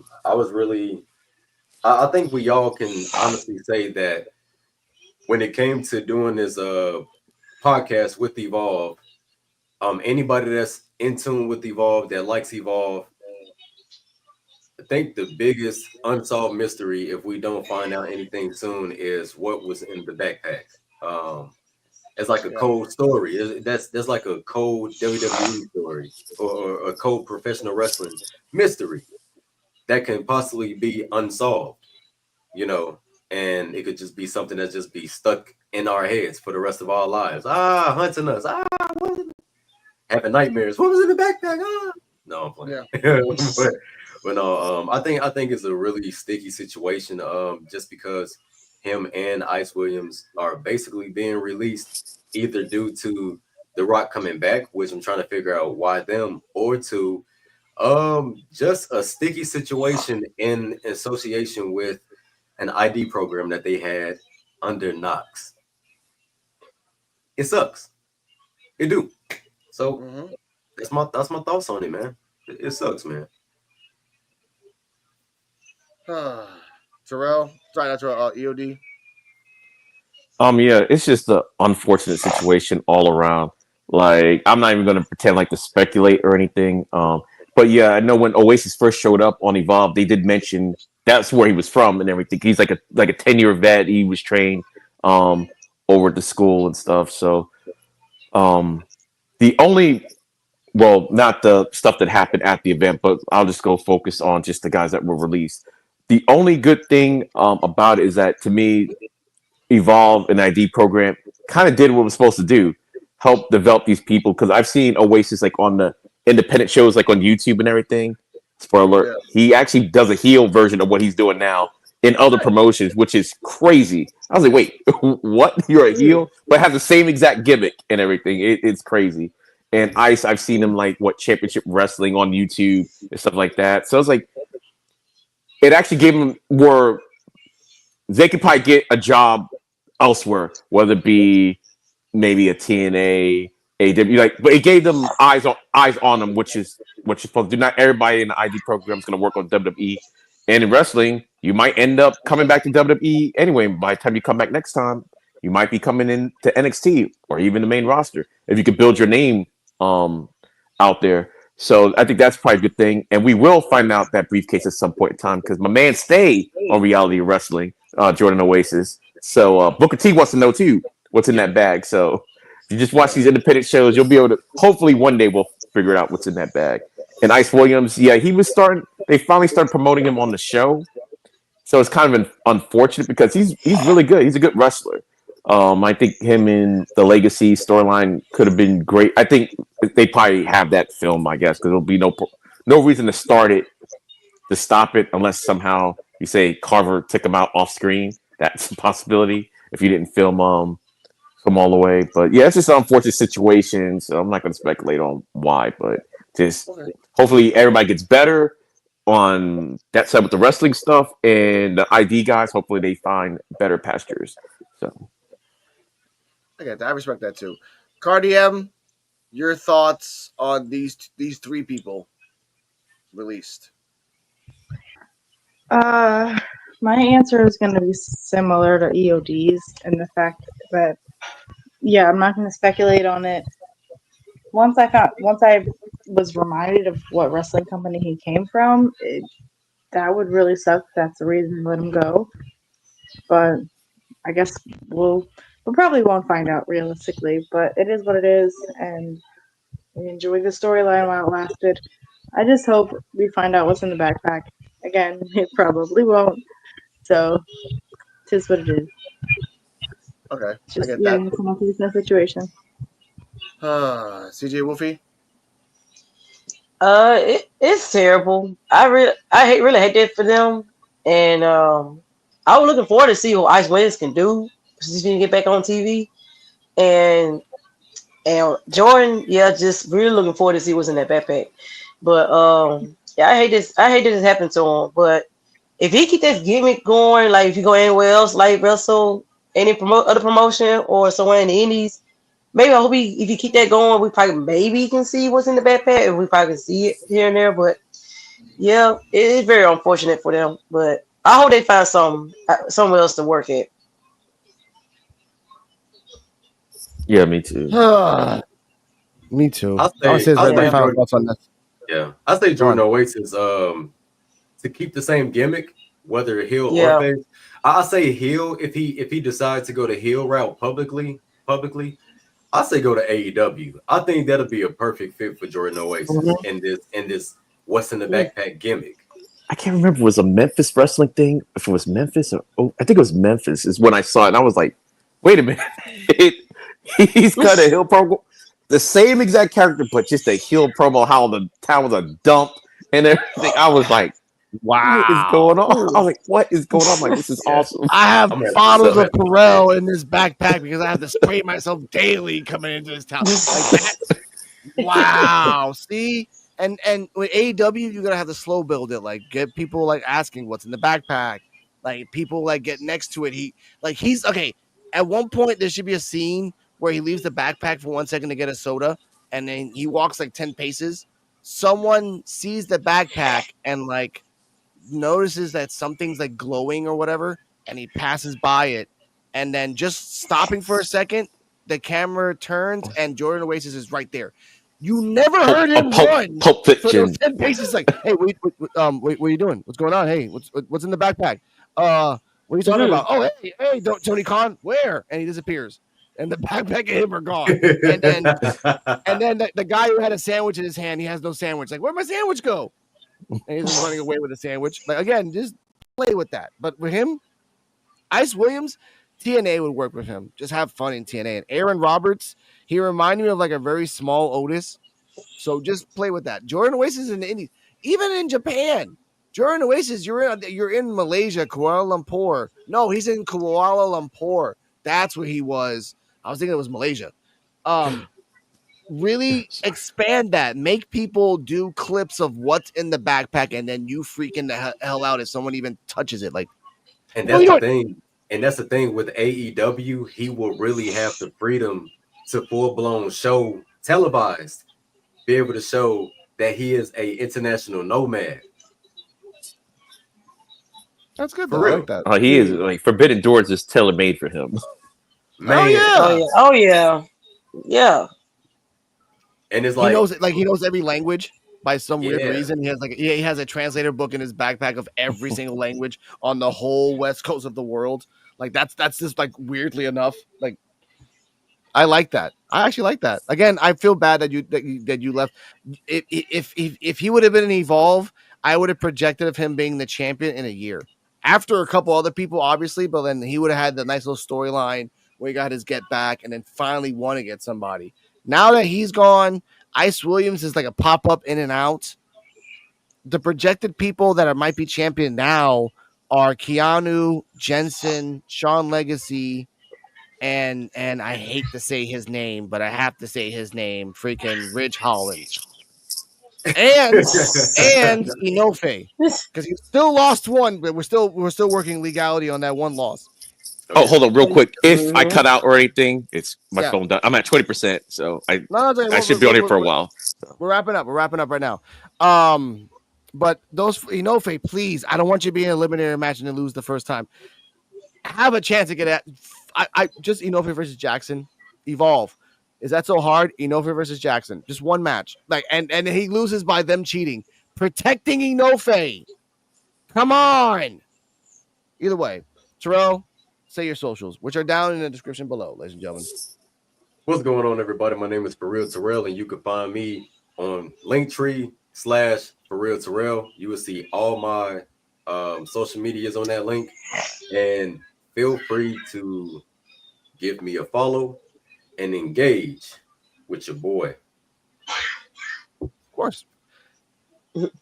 think we all can honestly say that when it came to doing this podcast with Evolve, anybody that's in tune with Evolve that likes Evolve, I think the biggest unsolved mystery, if we don't find out anything soon, is what was in the backpack. It's like a cold story. That's like a cold WWE story or a cold professional wrestling mystery that can possibly be unsolved, and it could just be something that just be stuck in our heads for the rest of our lives. Hunting us. Having nightmares. What was in the backpack? No, I'm playing. Yeah. but no, I think it's a really sticky situation. Just because him and Ice Williams are basically being released either due to The Rock coming back, which I'm trying to figure out why them, or to just a sticky situation in association with an ID program that they had under Knox. It sucks. It do. So that's my thoughts on it, man. It sucks, man. Terrell, sorry, not Terrell. EOD. Yeah, it's just an unfortunate situation all around. Like, I'm not even going to pretend like to speculate or anything. But yeah, I know when Oasis first showed up on Evolve, they did mention that's where he was from and everything. He's like a 10-year vet. He was trained over at the school and stuff. So the only, well, not the stuff that happened at the event, but I'll just go focus on just the guys that were released. The only good thing about it is that, to me, Evolve an ID program kind of did what it was supposed to do, help develop these people. Because I've seen Oasis like on the independent shows, like on YouTube and everything. Spoiler alert, he actually does a heel version of what he's doing now in other promotions, which is crazy. I was like, wait, what? You're a heel, but have the same exact gimmick and everything. It's crazy. And Ice, I've seen him like championship wrestling on YouTube and stuff like that. So I was like, it actually gave him where they could probably get a job elsewhere, whether it be maybe a TNA, AW, but it gave them eyes on them, which is what you're supposed to do. Not everybody in the ID program is going to work on WWE, and in wrestling, you might end up coming back to WWE anyway. By the time you come back next time, you might be coming in to NXT or even the main roster if you could build your name out there. So I think that's probably a good thing, and we will find out that briefcase at some point in time because my man stay on Reality Wrestling, Jordan Oasis. So Booker T wants to know too what's in that bag. So if you just watch these independent shows, you'll be able to. Hopefully, one day we'll figure out what's in that bag. And Ice Williams, yeah, he was starting. They finally started promoting him on the show, so it's kind of unfortunate because he's really good. He's a good wrestler. I think him in the Legacy storyline could have been great. I think they probably have that film, I guess, because there'll be no reason to start it to stop it unless somehow you say Carver took him out off screen. That's a possibility if you didn't film from all the way. But yeah, it's just an unfortunate situation. So I'm not going to speculate on why, but just hopefully everybody gets better on that side with the wrestling stuff, and the ID guys, hopefully they find better pastures. So I get that. I respect that too. Cardiem, your thoughts on these three people released? My answer is going to be similar to EOD's in the fact that, yeah, I'm not going to speculate on it. Once I was reminded of what wrestling company he came from, that would really suck. That's the reason to let him go. But I guess we probably won't find out realistically. But it is what it is, and we enjoyed the storyline while it lasted. I just hope we find out what's in the backpack. Again, it probably won't. So, tis what it is. Okay, It's just, I get yeah, that. it's an unfortunate situation. CJ Wolfie. It's terrible. Really hate that for them. And I was looking forward to see what Ice Williams can do since he didn't get back on TV. And Jordan, yeah, just really looking forward to see what's in that backpack. But yeah, I hate this. I hate that this happened to him. But if he keep that gimmick going, like if you go anywhere else, like wrestle any other promotion or somewhere in the Indies, maybe I hope if you keep that going, we probably maybe can see what's in the backpack, and we probably can see it here and there. But yeah, it is very unfortunate for them. But I hope they find somewhere else to work at. yeah, me too. Me too. I I would say say I my say final Jordan. thoughts on this. Yeah, I say Go on. Jordan Oasis. To keep the same gimmick, whether heel Yeah. or face. I say heel if he decides to go the heel route publicly. I say go to AEW. I think that'll be a perfect fit for Jordan Oasis in this what's in the backpack gimmick. I can't remember if it was a Memphis wrestling thing. If it was Memphis, I think it was Memphis. Is when I saw it, and I was like, "Wait a minute, he's got a heel promo, the same exact character, but just a heel promo. How the town was a dump and everything." I was like, Wow. "What is going on?" I was like, "What is going on?" I'm like, "This is awesome." I have I'm gonna bottles have of to Terrell in this backpack because I have to spray myself daily coming into this town. Like that. Wow. See? And with AEW, you're gonna have to slow build it. Like get people like asking what's in the backpack. Like people like get next to it. He's okay. At one point, there should be a scene where he leaves the backpack for 1 second to get a soda, and then he walks like 10 paces. Someone sees the backpack and like notices that something's like glowing or whatever, and he passes by it, and then just stopping for a second, the camera turns and Jordan Oasis is right there. You never heard him run Pulp for Fiction. those 10 paces. Like, hey, wait, what are you doing? What's going on? Hey, what's in the backpack? What are you talking about? Oh, hey, Tony Khan, where? And he disappears, and the backpack and him are gone. And then the guy who had a sandwich in his hand, he has no sandwich. Like, where'd my sandwich go? And he's just running away with a sandwich. Like again, just play with that. But with him, Ice Williams, TNA would work with him. Just have fun in TNA. And Aaron Roberts, he reminded me of like a very small Otis. So just play with that. Jordan Oasis in the Indies, even in Japan. Jordan Oasis, you're in Malaysia, Kuala Lumpur. No, he's in Kuala Lumpur. That's where he was. I was thinking it was Malaysia. Really expand that. Make people do clips of what's in the backpack, and then you freaking the hell out if someone even touches it. Like, and that's the thing. And that's the thing with AEW. He will really have the freedom to full blown show televised, be able to show that he is a international nomad. That's good. For though. real. I like that. Oh, he is like Forbidden Doors is tailor made for him. Man. Oh yeah. Oh yeah. Yeah. And it's like he knows every language by some weird Yeah. reason. He has a translator book in his backpack of every single language on the whole west coast of the world. Like that's just like weirdly enough. Like I like that. I actually like that. Again, I feel bad that you left. If he would have been an Evolve, I would have projected of him being the champion in a year. After a couple other people, obviously, but then he would have had the nice little storyline where he got his get back and then finally won against somebody. Now that he's gone, Ice Williams is like a pop-up in and out. the projected people that might be champion now are Keanu, Jensen, Sean Legacy, and I hate to say his name, but I have to say his name, freaking Ridge Holland. And Inoue. Because he still lost one, but we're still working legality on that one loss. Oh, hold on, real quick. If I cut out or anything, it's my phone done. I'm at 20%, so I should be on here for a while. So. We're wrapping up. We're wrapping up right now. But those Inoue, please, I don't want you being eliminated match and lose the first time. Have a chance to get at. I just Inoue versus Jackson, Evolve. Is that so hard? Inoue versus Jackson, just one match. Like, and he loses by them cheating, protecting Inoue. Come on. Either way, Terrell, say your socials, which are down in the description below, ladies and gentlemen. What's going on, everybody? My name is For Real Terrell, and you can find me on Linktree/For Real Terrell. You will see all my social medias on that link, and feel free to give me a follow and engage with your boy. Of course.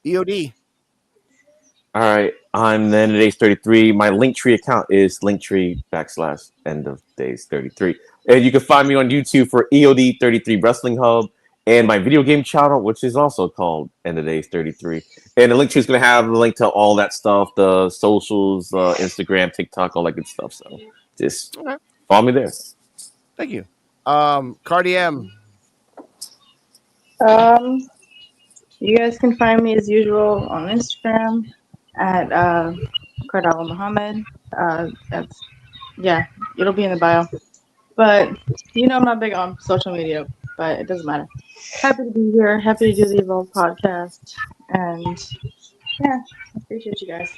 EOD. All right, I'm the End of Days 33. My Linktree account is Linktree/End of Days 33. And you can find me on YouTube for EOD 33 Wrestling Hub and my video game channel, which is also called End of Days 33. And the Linktree is going to have a link to all that stuff, the socials, Instagram, TikTok, all that good stuff. So just follow me there. Thank you. Cardi M. You guys can find me as usual on Instagram at Cardala Muhammad. It'll be in the bio. But I'm not big on social media, but it doesn't matter. Happy to be here. Happy to do the Evolve podcast, and yeah, appreciate you guys.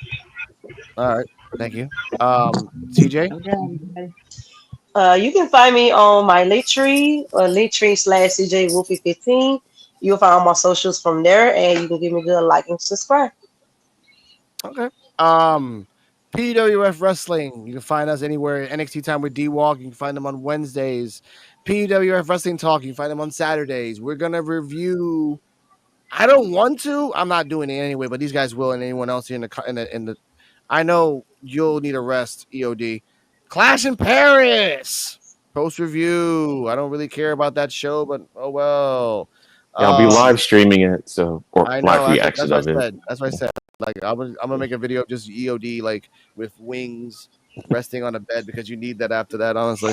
All right, thank you. CJ. You can find me on my Linktree or Linktree/CJ Wolfie 15. You'll find all my socials from there, and you can give me a good like and subscribe. Okay. PWF Wrestling. You can find us anywhere. NXT Time with D-Walk. You can find them on Wednesdays. PWF Wrestling Talk. You can find them on Saturdays. We're gonna review. I don't want to. I'm not doing it anyway, but these guys will, and anyone else here in the. I know you'll need a rest. EOD. Clash in Paris. Post review. I don't really care about that show, but oh well. Yeah, I'll be live streaming it, so I know, live reaction of it. That's what I said. Like I'm gonna make a video of just EOD like with wings resting on a bed because you need that after that, honestly.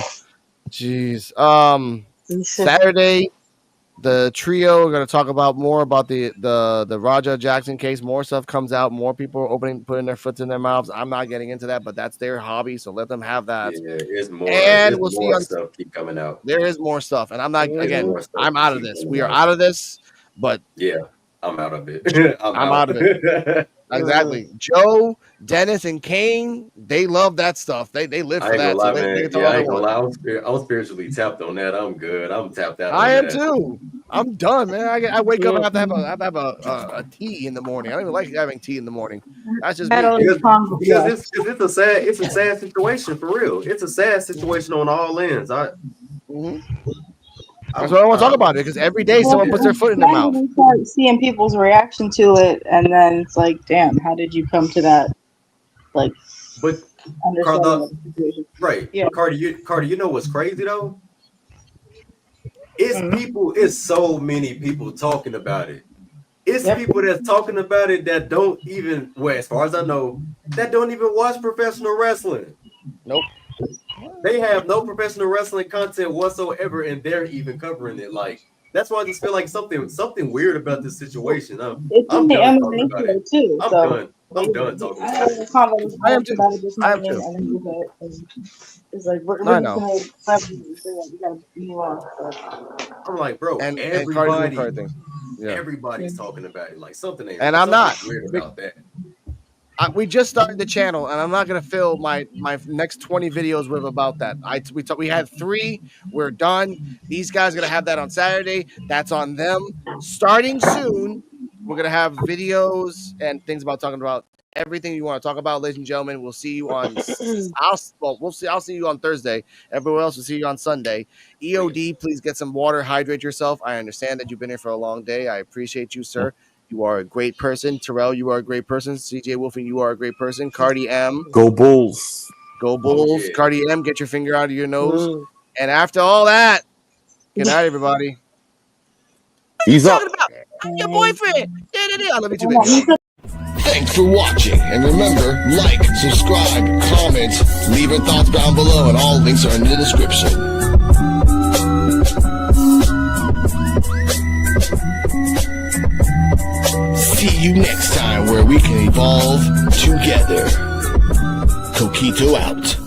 Jeez. Saturday, the trio are gonna talk about more about the Raja Jackson case. More stuff comes out. More people are putting their foot in their mouths. I'm not getting into that, but that's their hobby, so let them have that. Yeah, there's more. And we'll more see stuff keep coming out. There is more stuff, and I'm not I'm out of this. We are out of this, but yeah, I'm out of it. I'm out of it. Exactly. Joe, Dennis, and Kane, they love that stuff. They live for that. Lie, I ain't gonna lie. I'm spiritually tapped on that. I'm good. I'm tapped out. I am too. I'm done, man. I wake up and have to have a tea in the morning. I don't even like having tea in the morning. That's just because it's a sad situation for real. It's a sad situation on all ends. That's what I want to talk about it because every day someone puts their foot in their mouth. Start seeing people's reaction to it, and then it's like, damn, how did you come to that? Like, but right, yeah. Cardi, you know what's crazy though? It's so many people talking about it. It's people that's talking about it that don't even, well, as far as I know, that don't even watch professional wrestling. Nope. They have no professional wrestling content whatsoever, and they're even covering it. Like, that's why I just feel like something weird about this situation. I'm done talking about it. Too, I'm done talking about it. I am too. It's like we're just gonna we gotta move on. I'm like, bro, and everybody's talking about it. Like something ain't. And I'm not weird about that. We just started the channel, and I'm not gonna fill my next 20 videos with about that. We had 3. We're done. These guys are gonna have that on Saturday. That's on them. Starting soon, we're gonna have videos and things about talking about everything you want to talk about, ladies and gentlemen. We'll see you on. I'll see you on Thursday. Everyone else will see you on Sunday. EOD, please get some water. Hydrate yourself. I understand that you've been here for a long day. I appreciate you, sir. you are a great person. Terrell, you are a great person. CJ Wolfing, you are a great person. Cardi M, Go Bulls. go Bulls. yeah. Cardi M, get your finger out of your nose. And after all that, good night, everybody. He's up. Talking about, I'm your boyfriend. I love you too, baby. Thanks for watching, and remember, like, subscribe, comment, leave your thoughts down below, and all links are in the description. See you next time where we can evolve together. Coquito out.